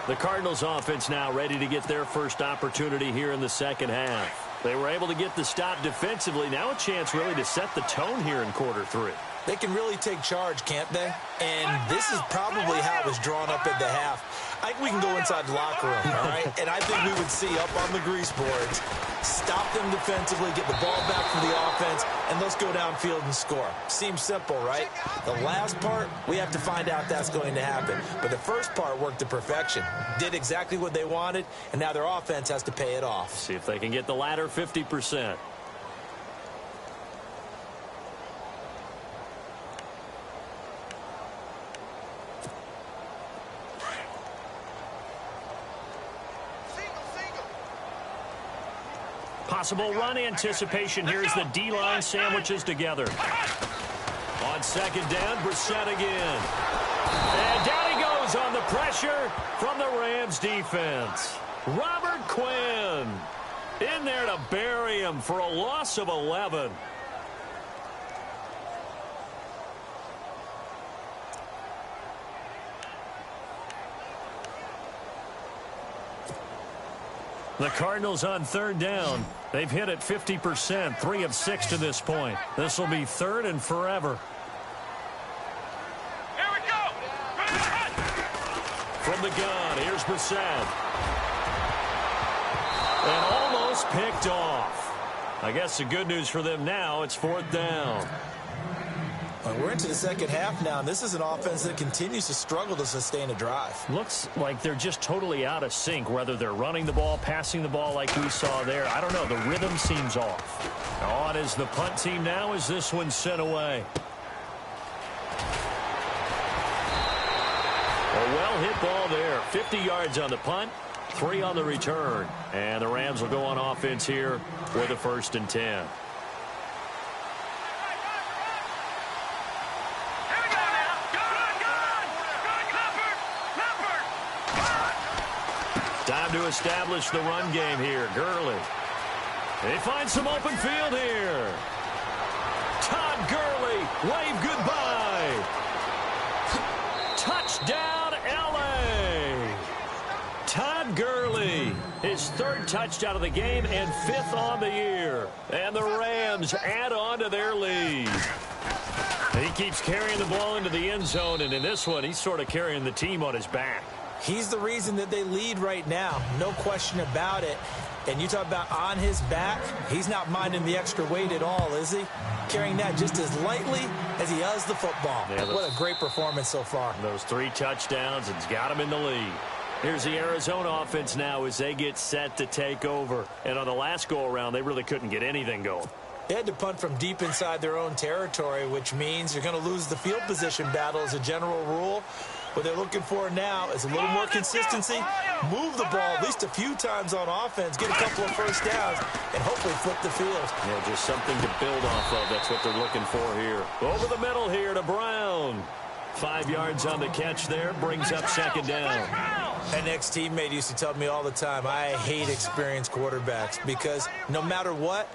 The Cardinals offense now ready to get their first opportunity here in the second half. They were able to get the stop defensively. Now a chance really to set the tone here in quarter 3. They can really take charge, can't they? And this is probably how it was drawn up at the half. I think we can go inside the locker room, all right? And I think we would see up on the grease boards, stop them defensively, get the ball back from the offense, and let's go downfield and score. Seems simple, right? The last part, we have to find out that's going to happen. But the first part worked to perfection. Did exactly what they wanted, and now their offense has to pay it off. See if they can get the latter 50%. Possible run anticipation. Here's the D-line sandwiches together. On 2nd down, Brissett again. And down he goes on the pressure from the Rams defense. Robert Quinn in there to bury him for a loss of 11. The Cardinals on 3rd down. They've hit it 50%, 3 of 6 to this point. This will be 3rd and forever. Here we go. From the gun, here's Brissett. And almost picked off. I guess the good news for them now, it's 4th down. We're into the second half now, and this is an offense that continues to struggle to sustain a drive. Looks like they're just totally out of sync, whether they're running the ball, passing the ball like we saw there. I don't know. The rhythm seems off. On is the punt team now as this one's sent away. A well-hit ball there. 50 yards on the punt, 3 on the return. And the Rams will go on offense here with a 1st and 10. Time to establish the run game here. Gurley. They find some open field here. Todd Gurley, wave goodbye. Touchdown, L.A. Todd Gurley, his 3rd touchdown of the game and 5th on the year. And the Rams add on to their lead. He keeps carrying the ball into the end zone, and in this one, he's sort of carrying the team on his back. He's the reason that they lead right now. No question about it. And you talk about on his back, he's not minding the extra weight at all, is he? Carrying that just as lightly as he does the football. Yeah, what a great performance so far. Those 3 touchdowns and it's got him in the lead. Here's the Arizona offense now as they get set to take over. And on the last go-around, they really couldn't get anything going. They had to punt from deep inside their own territory, which means you're going to lose the field position battle as a general rule. What they're looking for now is a little more consistency, move the ball at least a few times on offense, get a couple of 1st downs, and hopefully flip the field. Yeah, just something to build off of. That's what they're looking for here. Over the middle here to Brown. 5 yards on the catch there, brings up 2nd down. An ex-teammate used to tell me all the time, I hate experienced quarterbacks because no matter what,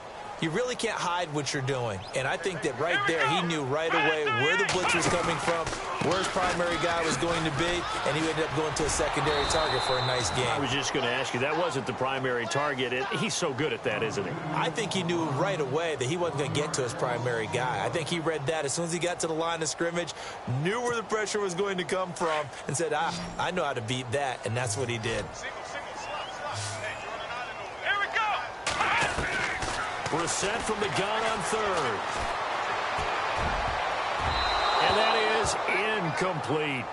you really can't hide what you're doing. And I think that right there, he knew right away where the blitz was coming from, where his primary guy was going to be, and he ended up going to a secondary target for a nice game. I was just going to ask you, that wasn't the primary target. He's so good at that, isn't he? I think he knew right away that he wasn't going to get to his primary guy. I think he read that as soon as he got to the line of scrimmage, knew where the pressure was going to come from, and said, I know how to beat that, and that's what he did. Brissett from the gun on 3rd. And that is incomplete.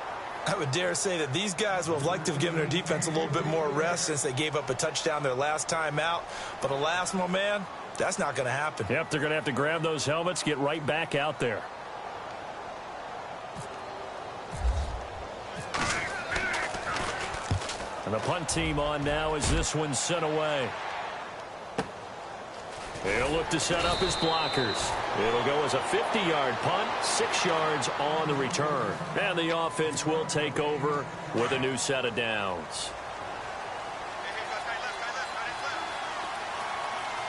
I would dare say that these guys would have liked to have given their defense a little bit more rest since they gave up a touchdown their last time out. But alas, my man, that's not going to happen. Yep, they're going to have to grab those helmets, get right back out there. And the punt team on now as this one's sent away. They'll look to set up his blockers. It'll go as a 50-yard punt, 6 yards on the return. And the offense will take over with a new set of downs.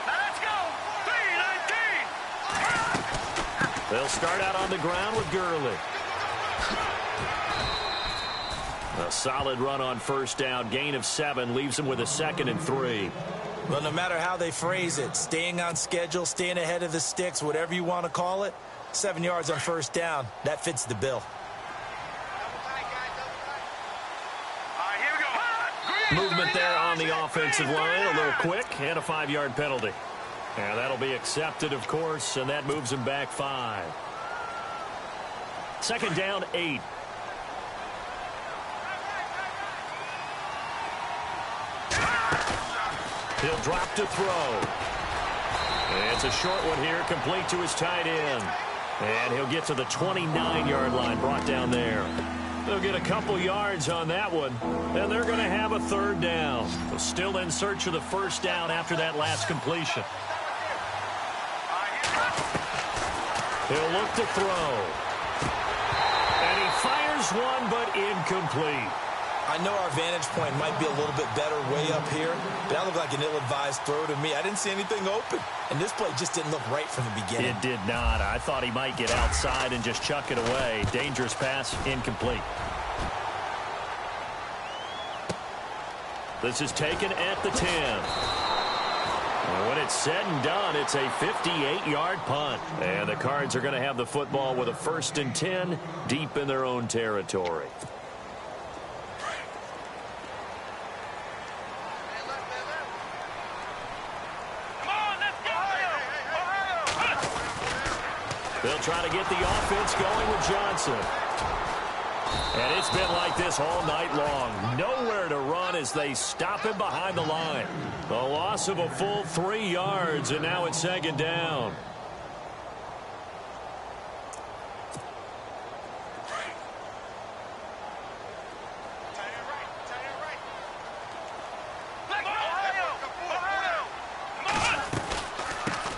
Now let's go. 3-19. They'll start out on the ground with Gurley. A solid run on first down. Gain of 7 leaves them with a 2nd and 3. Well, no matter how they phrase it, staying on schedule, staying ahead of the sticks, whatever you want to call it, 7 yards on first down, that fits the bill. Movement there on the offensive line, a little quick, and a 5-yard penalty. And that'll be accepted, of course, and that moves him back 5. 2nd down, 8. He'll drop to throw. It's a short one here, complete to his tight end. And he'll get to the 29-yard line, brought down there. They'll get a couple yards on that one, and they're going to have a 3rd down. Still in search of the 1st down after that last completion. He'll look to throw. And he fires one, but incomplete. I know our vantage point might be a little bit better way up here, but that looked like an ill-advised throw to me. I didn't see anything open, and this play just didn't look right from the beginning. It did not. I thought he might get outside and just chuck it away. Dangerous pass, incomplete. This is taken at the 10. When it's said and done, it's a 58-yard punt. And the Cards are going to have the football with a 1st and 10 deep in their own territory. They'll try to get the offense going with Johnson. And it's been like this all night long. Nowhere to run as they stop him behind the line. A loss of a full 3 yards, and now it's 2nd down.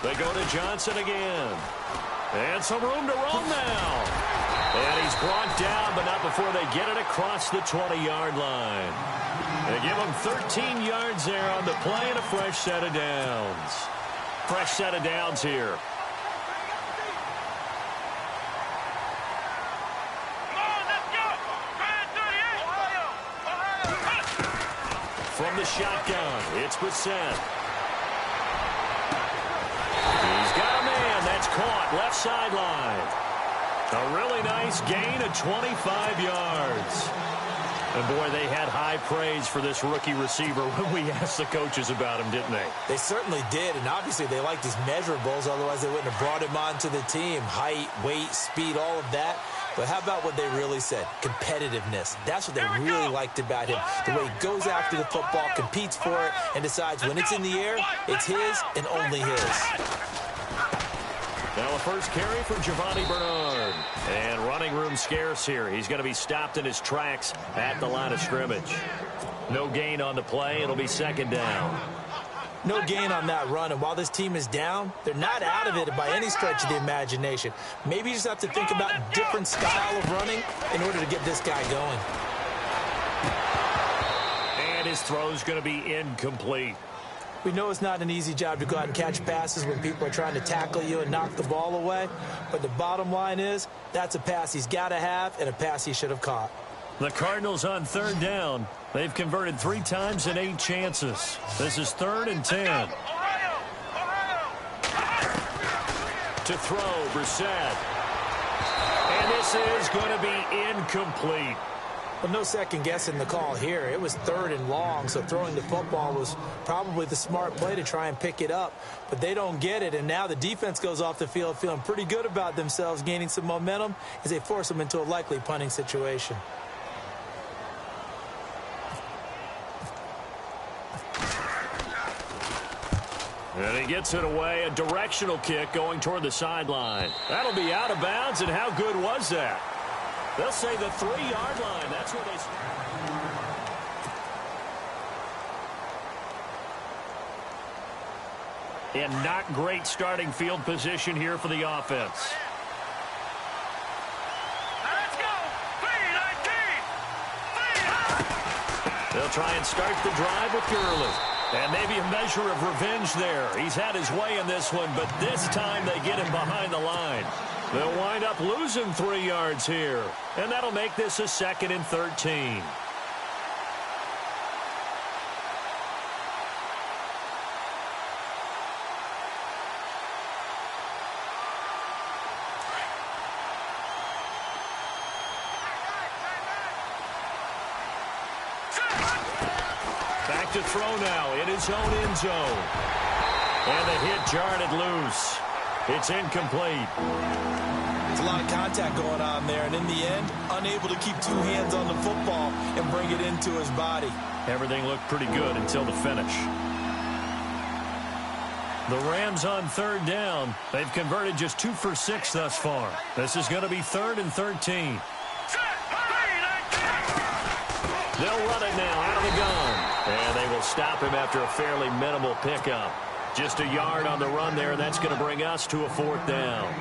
They go to Johnson again. And some room to run now. And he's brought down, but not before they get it across the 20-yard line. They give him 13 yards there on the play and a fresh set of downs. Fresh set of downs here. From the shotgun, it's Brissett. He's got a man. That's caught left sideline. A really nice gain of 25 yards. And, boy, they had high praise for this rookie receiver when we asked the coaches about him, didn't they? They certainly did, and obviously they liked his measurables. Otherwise, they wouldn't have brought him onto the team. Height, weight, speed, all of that. But how about what they really said? Competitiveness. That's what they really liked about him. The way he goes after the football, competes for it, and decides when it's in the air, it's his and only his. Now a first carry for Giovanni Bernard. And running room scarce here. He's going to be stopped in his tracks at the line of scrimmage. No gain on the play. It'll be 2nd down. No gain on that run, and while this team is down, they're not out of it by any stretch of the imagination. Maybe you just have to think about a different style of running in order to get this guy going. And his throw's going to be incomplete. We know it's not an easy job to go out and catch passes when people are trying to tackle you and knock the ball away, but the bottom line is that's a pass he's got to have and a pass he should have caught. The Cardinals on 3rd down. They've converted 3 times in 8 chances. This is 3rd and 10. To throw, Brissett. And this is going to be incomplete. Well, no second guessing the call here. It was 3rd and long, so throwing the football was probably the smart play to try and pick it up. But they don't get it, and now the defense goes off the field feeling pretty good about themselves, gaining some momentum as they force them into a likely punting situation. And he gets it away, a directional kick going toward the sideline. That'll be out of bounds, and how good was that? They'll say the 3-yard line. That's where they start. And not great starting field position here for the offense. Let's go! 3-19! They'll try and start the drive with Gurley. And maybe a measure of revenge there. He's had his way in this one, but this time they get him behind the line. They'll wind up losing 3 yards here. And that'll make this a 2nd and 13. Back to throw now in his own end zone. And the hit jarred it loose. It's incomplete. It's a lot of contact going on there, and in the end, unable to keep 2 hands on the football and bring it into his body. Everything looked pretty good until the finish. The Rams on 3rd down. They've converted just 2 for 6 thus far. This is going to be 3rd and 13. They'll run it now out of the gun. And they will stop him after a fairly minimal pickup. Just a yard on the run there, and that's going to bring us to a 4th down.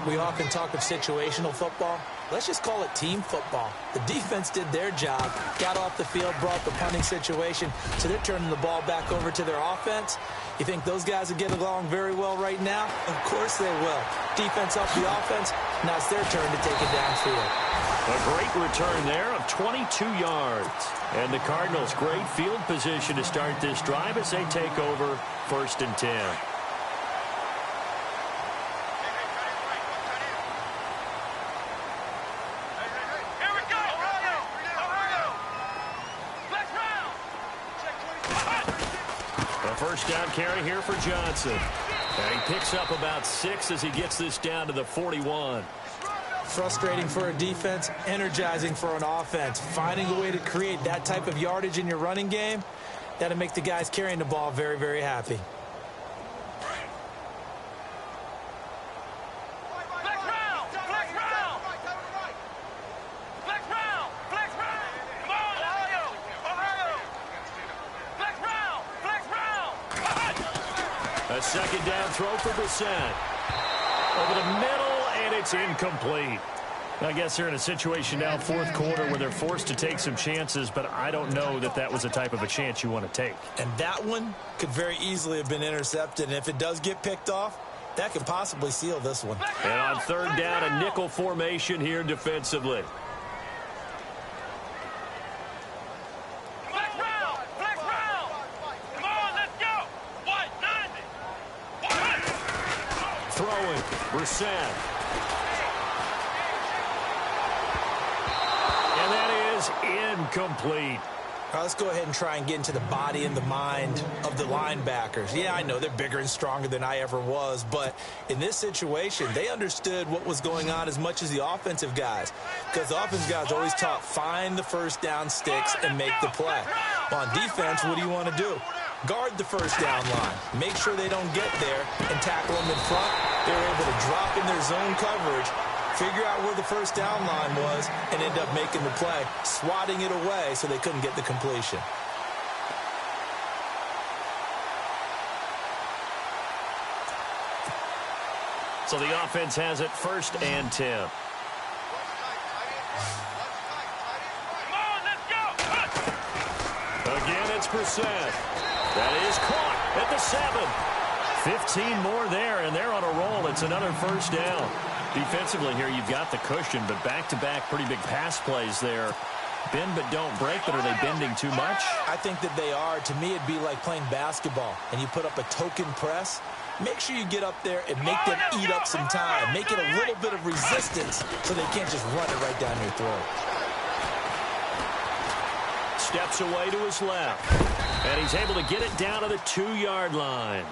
We often talk of situational football. Let's just call it team football. The defense did their job, got off the field, brought the punting situation, so they're turning the ball back over to their offense. You think those guys will get along very well right now? Of course they will. Defense helped the offense. Now it's their turn to take it downfield. A great return there of 22 yards. And the Cardinals, great field position to start this drive as they take over 1st and 10. First down carry here for Johnson. And he picks up about 6 as he gets this down to the 41. Frustrating for a defense, energizing for an offense. Finding a way to create that type of yardage in your running game, that'll make the guys carrying the ball very, very happy. A 2nd down throw for Brissett. Over the middle, and it's incomplete. I guess they're in a situation now, 4th quarter, where they're forced to take some chances, but I don't know that that was the type of a chance you want to take. And that one could very easily have been intercepted, and if it does get picked off, that could possibly seal this one. And on 3rd down, a nickel formation here defensively. Throwing, Brissett. And that is incomplete. All right, let's go ahead and try and get into the body and the mind of the linebackers. Yeah, I know they're bigger and stronger than I ever was, but in this situation, they understood what was going on as much as the offensive guys, because the offensive guys always taught, find the first down sticks and make the play. On defense, what do you want to do? Guard the first down line. Make sure they don't get there and tackle them in front. They were able to drop in their zone coverage, figure out where the first down line was, and end up making the play, swatting it away so they couldn't get the completion. So the offense has it 1st and 10. Again, it's Brissett. That is caught at the 7. 15 more there, and they're on a roll. It's another 1st down. Defensively here, you've got the cushion, but back-to-back pretty big pass plays there. Bend but don't break, but are they bending too much? I think that they are. To me, it'd be like playing basketball, and you put up a token press. Make sure you get up there and make them eat up some time. Make it a little bit of resistance so they can't just run it right down your throat. Steps away to his left, and he's able to get it down to the 2-yard line.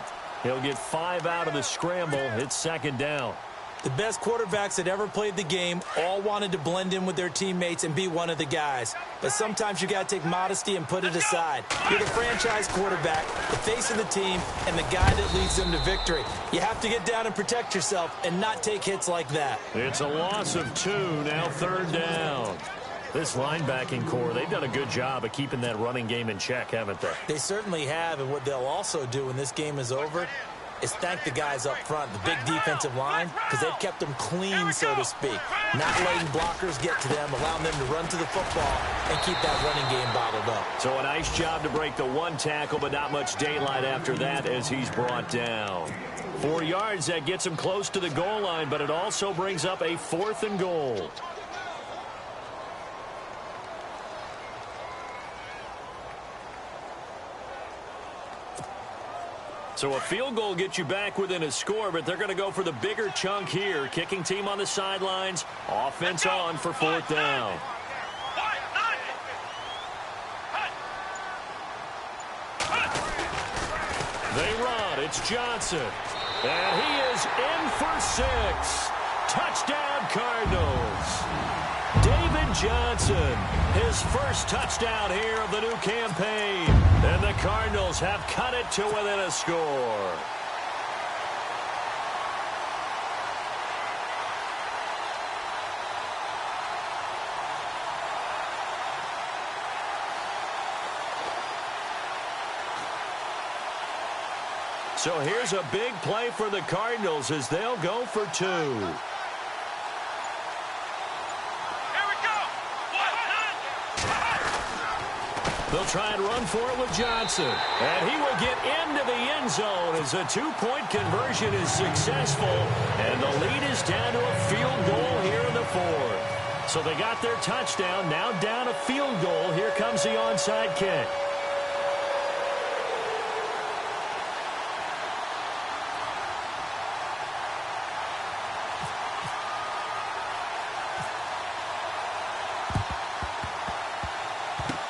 He'll get 5 out of the scramble. It's 2nd down. The best quarterbacks that ever played the game all wanted to blend in with their teammates and be one of the guys. But sometimes you got to take modesty and put it aside. You're the franchise quarterback, the face of the team, and the guy that leads them to victory. You have to get down and protect yourself and not take hits like that. It's a loss of 2, now 3rd down. This linebacking core, they've done a good job of keeping that running game in check, haven't they? They certainly have, and what they'll also do when this game is over, is thank the guys up front, the big defensive line, because they've kept them clean, so to speak. Not letting blockers get to them, allowing them to run to the football and keep that running game bottled up. So a nice job to break the one tackle, but not much daylight after that as he's brought down. 4 yards, that gets him close to the goal line, but it also brings up a 4th and goal. So a field goal gets you back within a score, but they're going to go for the bigger chunk here. Kicking team on the sidelines. Offense on for 4th down. They run. It's Johnson. And he is in for 6. Touchdown, Cardinals. David Johnson, his first touchdown here of the new campaign. And the Cardinals have cut it to within a score. So here's a big play for the Cardinals as they'll go for 2. They'll try and run for it with Johnson. And he will get into the end zone as a 2-point conversion is successful. And the lead is down to a field goal here in the 4th. So they got their touchdown. Now down a field goal. Here comes the onside kick.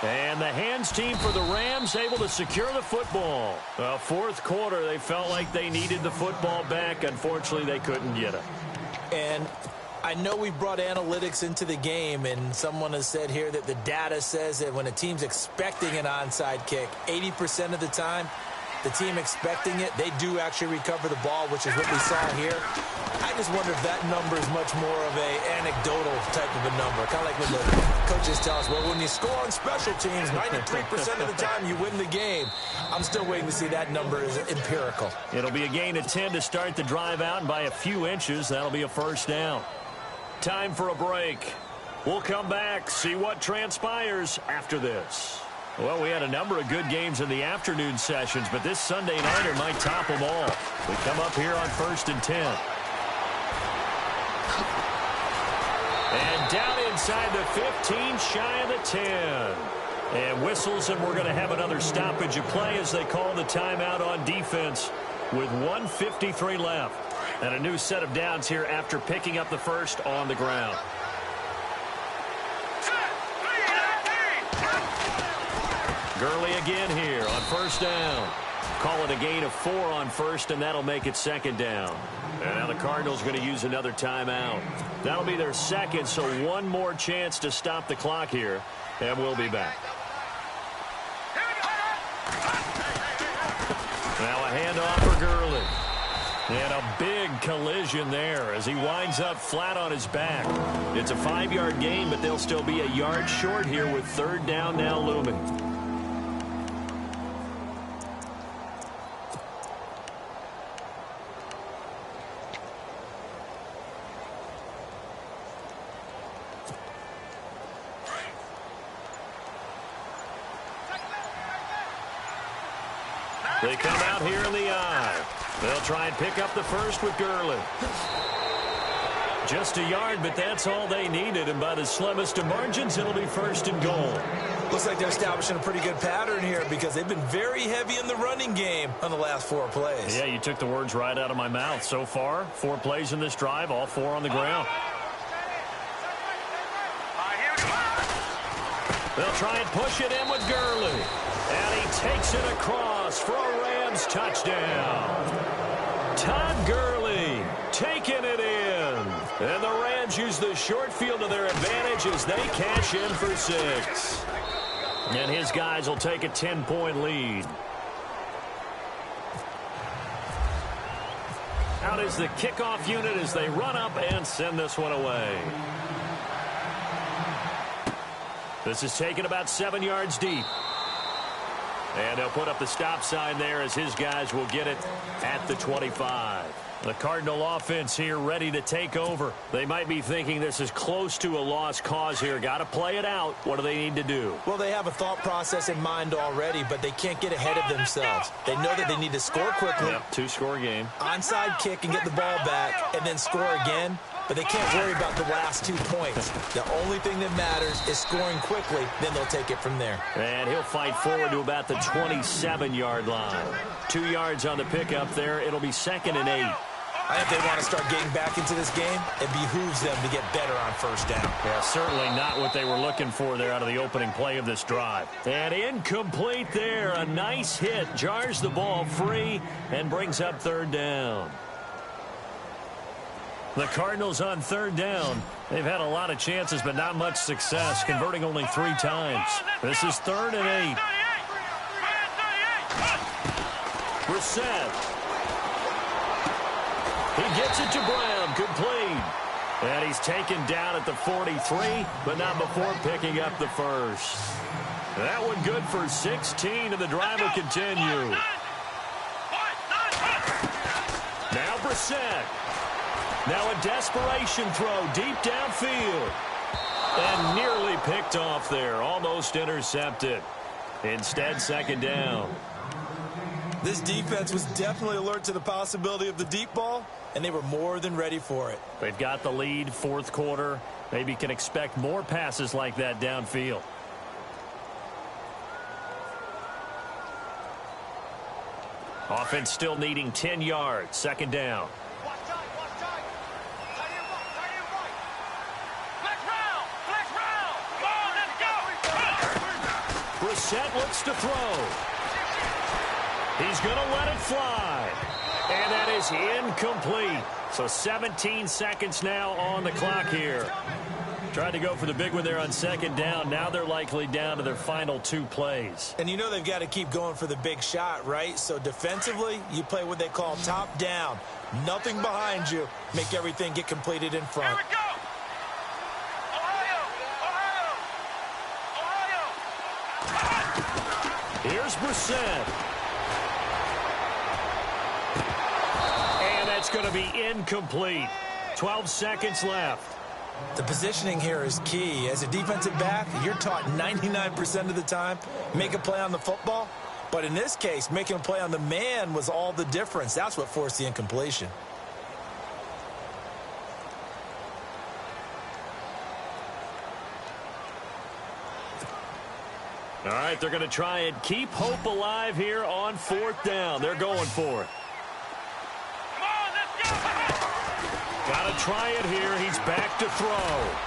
And the hands team for the Rams able to secure the football. Well, 4th quarter, they felt like they needed the football back. Unfortunately, they couldn't get it. And I know we brought analytics into the game, and someone has said here that the data says that when a team's expecting an onside kick, 80% of the time, the team expecting it, they do actually recover the ball, which is what we saw here. I just wonder if that number is much more of a anecdotal type of a number. Kind of like when the coaches tell us, well, when you score on special teams, 93% of the time you win the game. I'm still waiting to see that number is empirical. It'll be a gain of 10 to start the drive out, and by a few inches, that'll be a 1st down. Time for a break. We'll come back, see what transpires after this. Well, we had a number of good games in the afternoon sessions, but this Sunday nighter might top them all. We come up here on 1st and 10. And down inside the 15, shy of the 10. And whistles, and we're going to have another stoppage of play as they call the timeout on defense with 1:53 left. And a new set of downs here after picking up the first on the ground. Gurley again here on 1st down. Call it a gain of 4 on 1st, and that'll make it 2nd down. And now the Cardinals going to use another timeout. That'll be their 2nd, so one more chance to stop the clock here, and we'll be back. Now a handoff for Gurley. And a big collision there as he winds up flat on his back. It's a 5-yard gain, but they'll still be a yard short here with 3rd down now looming. They come out here in the eye. They'll try and pick up the first with Gurley. Just a yard, but that's all they needed. And by the slimmest of margins, it'll be 1st and goal. Looks like they're establishing a pretty good pattern here because they've been very heavy in the running game on the last 4 plays. Yeah, you took the words right out of my mouth. So far, 4 plays in this drive, all 4 on the ground. They'll try and push it in with Gurley. And he takes it across for a Rams touchdown. Todd Gurley taking it in. And the Rams use the short field to their advantage as they cash in for 6. And his guys will take a 10-point lead. Out is the kickoff unit as they run up and send this one away. This is taken about 7 yards deep. And they'll put up the stop sign there as his guys will get it at the 25. The Cardinal offense here ready to take over. They might be thinking this is close to a lost cause here. Got to play it out. What do they need to do? Well, they have a thought process in mind already, but they can't get ahead of themselves. They know that they need to score quickly. Yep, two-score game. Onside kick and get the ball back and then score again. But they can't worry about the last 2 points. The only thing that matters is scoring quickly. Then they'll take it from there. And he'll fight forward to about the 27-yard line. 2 yards on the pickup there. It'll be 2nd and 8. I think they want to start getting back into this game. It behooves them to get better on first down. Yeah, certainly not what they were looking for there out of the opening play of this drive. And incomplete there. A nice hit. Jars the ball free and brings up 3rd down. The Cardinals on 3rd down. They've had a lot of chances, but not much success, converting only 3 times. This is 3rd and 8. Brissett. He gets it to Brown, complete. And he's taken down at the 43, but not before picking up the first. That one good for 16, and the drive will continue. Now Brissett. Now a desperation throw deep downfield. And nearly picked off there, almost intercepted. Instead, 2nd down. This defense was definitely alert to the possibility of the deep ball, and they were more than ready for it. They've got the lead, 4th quarter. Maybe can expect more passes like that downfield. Offense still needing 10 yards. 2nd down. Brissett looks to throw. He's going to let it fly. And that is incomplete. So 17 seconds now on the clock here. Tried to go for the big one there on 2nd down. Now they're likely down to their final 2 plays. And you know they've got to keep going for the big shot, right? So defensively, you play what they call top down. Nothing behind you. Make everything get completed in front. Here we go. Ohio. Here's Brissett. It's going to be incomplete. 12 seconds left. The positioning here is key. As a defensive back, you're taught 99% of the time, make a play on the football. But in this case, making a play on the man was all the difference. That's what forced the incompletion. All right, they're going to try and keep hope alive here on 4th down. They're going for it. Got to try it here. He's back to throw.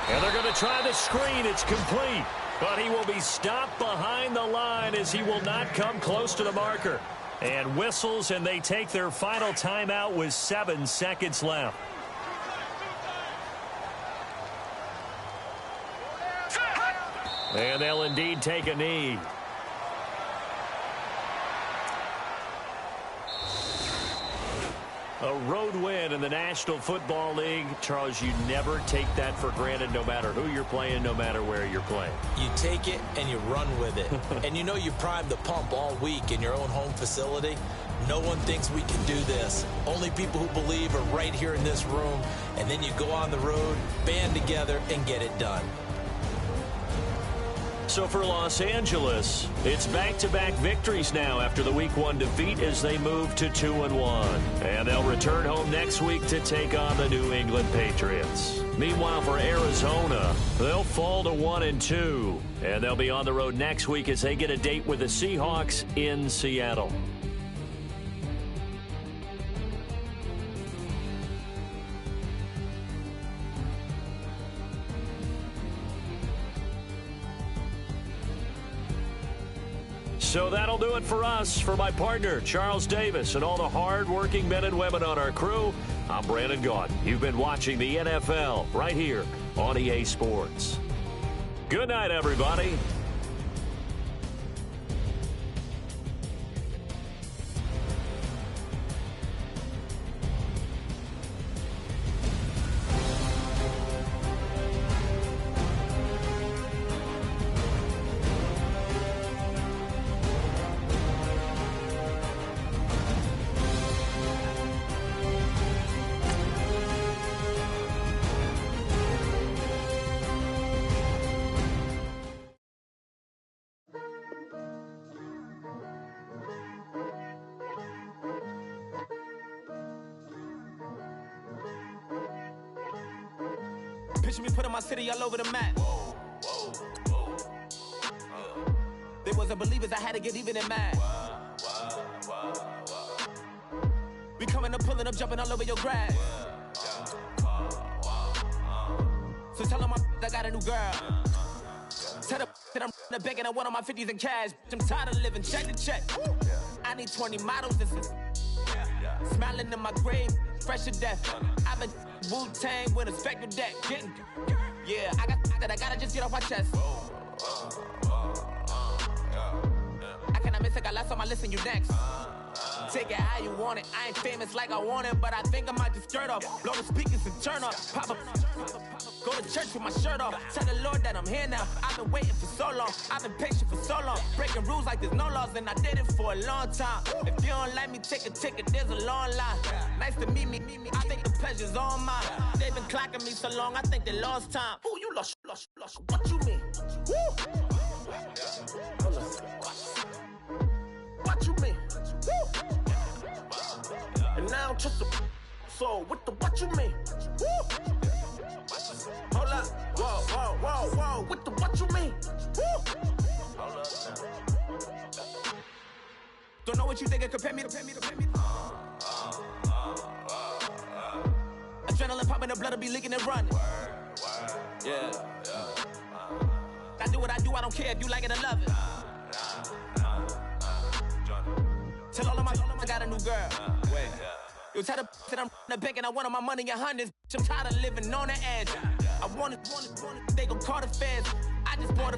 And they're going to try the screen. It's complete. But he will be stopped behind the line as he will not come close to the marker. And whistles, and they take their final timeout with 7 seconds left. And they'll indeed take a knee. A road win in the National Football League. Charles, you never take that for granted no matter who you're playing, no matter where you're playing. You take it and you run with it. And you know you primed the pump all week in your own home facility. No one thinks we can do this. Only people who believe are right here in this room. And then you go on the road, band together, and get it done. So for Los Angeles, it's back-to-back victories now after the Week 1 defeat as they move to 2-1. And they'll return home next week to take on the New England Patriots. Meanwhile, for Arizona, they'll fall to 1-2. And they'll be on the road next week as they get a date with the Seahawks in Seattle. So that'll do it for us. For my partner, Charles Davis, and all the hard-working men and women on our crew, I'm Brandon Gaudin. You've been watching the NFL right here on EA Sports. Good night, everybody. Picture me putting my city all over the map. They wasn't believers, I had to get even in mad. We coming up, pulling up, jumping all over your grass. So tell them I got a new girl. Tell them that I'm the bank and I want all my 50s in cash. I'm tired of living check to check. I need 20 models. This is smiling in my grave, fresh to death. I've been Wu-Tang with a spectral deck. I gotta just get off my chest. I cannot miss it, got last on my list and you next. Take it how you want it. I ain't famous like I want it, but I think I might just skirt off. Blow the speakers and turn off. Pop up. Go to church with my shirt off. Tell the Lord that I'm here now. I've been waiting for so long. I've been patient for so long. Breaking rules like there's no laws, and I did it for a long time. If you don't like me, take a ticket. There's a long line. Nice to meet me. I think the pleasure's all mine. They've been clocking me so long, I think they lost time. Ooh, you lost. What you mean? Woo! What you mean? Woo! And now I'm just a so what you mean? Woo! Hold up, whoa, what you mean? Woo! Hold up. Don't know what you think, compare me. Adrenaline popping, the blood will be leaking and running. Yeah. I do what I do, I don't care if you like it or love it. Tell all of my I got a new girl. Wait. You tell the that I'm the bank and I want all my money in hundreds. I'm tired of living on the edge. I want it, they gon' call the feds. I just bought a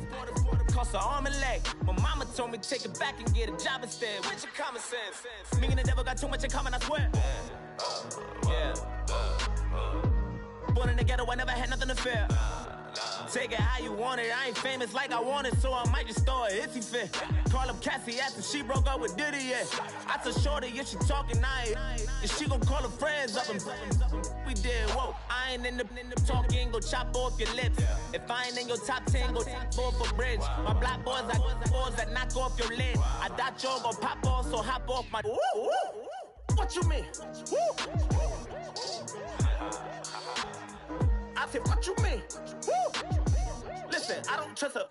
cost an arm and leg. My mama told me take it back and get a job instead. Where's your common sense? Me and the devil got too much in common, I swear. Yeah. Born in the ghetto, I never had nothing to fear. Take it how you want it. I ain't famous like I want it, so I might just throw a hissy fit. Call up Cassie after she broke up with Diddy, yeah. I told Shorty if she talking, and she gon' call her friends up and we did, whoa. I ain't in the talking, go chop off your lips. If I ain't in your top 10, go top 4 for bridge. My black boys, I got the boys that knock off your lid. I thought y'all gon' pop off, so hop off my. What you mean? I said, what you mean? Woo! Listen, I don't trust her.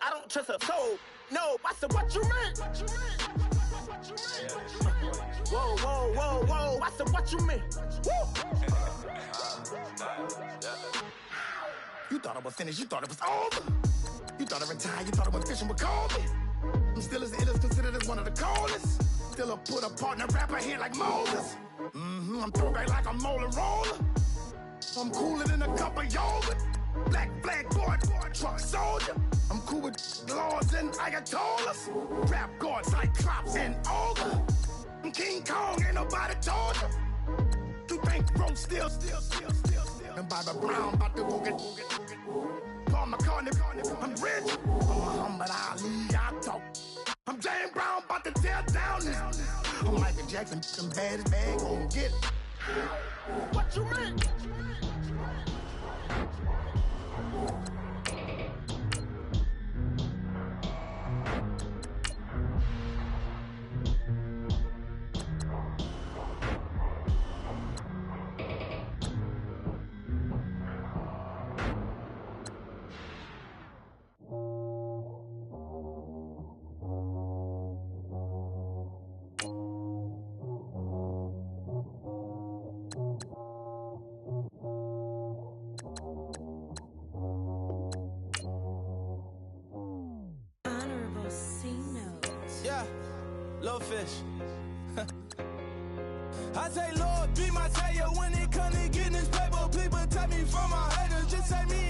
So, no, I said, what you mean? Whoa. I said, what you mean? Woo! You thought I was finished, you thought it was over. You thought I retired, you thought I was fishing with Kobe. I'm still as ill as considered as one of the coldest. Still a put a partner rapper here like Moses. I'm throwback like a molar roller. I'm cooler than a cup of yogurt. Black flag boy, truck soldier. I'm cool with laws and Ayatollahs. Rap gods like Cyclops and Ogre. I'm King Kong, ain't nobody told you. You think Rome still. And Bobby Brown about to go get Paul McCartney, I'm rich. I'm Muhammad Ali, I talk. I'm James Brown, about to tear down this. I'm Michael Jackson, some bad as bad, gon' get it. What you mean? Fish. I say, Lord, be my savior when it comes to getting this paper. People tell me from my haters, just say me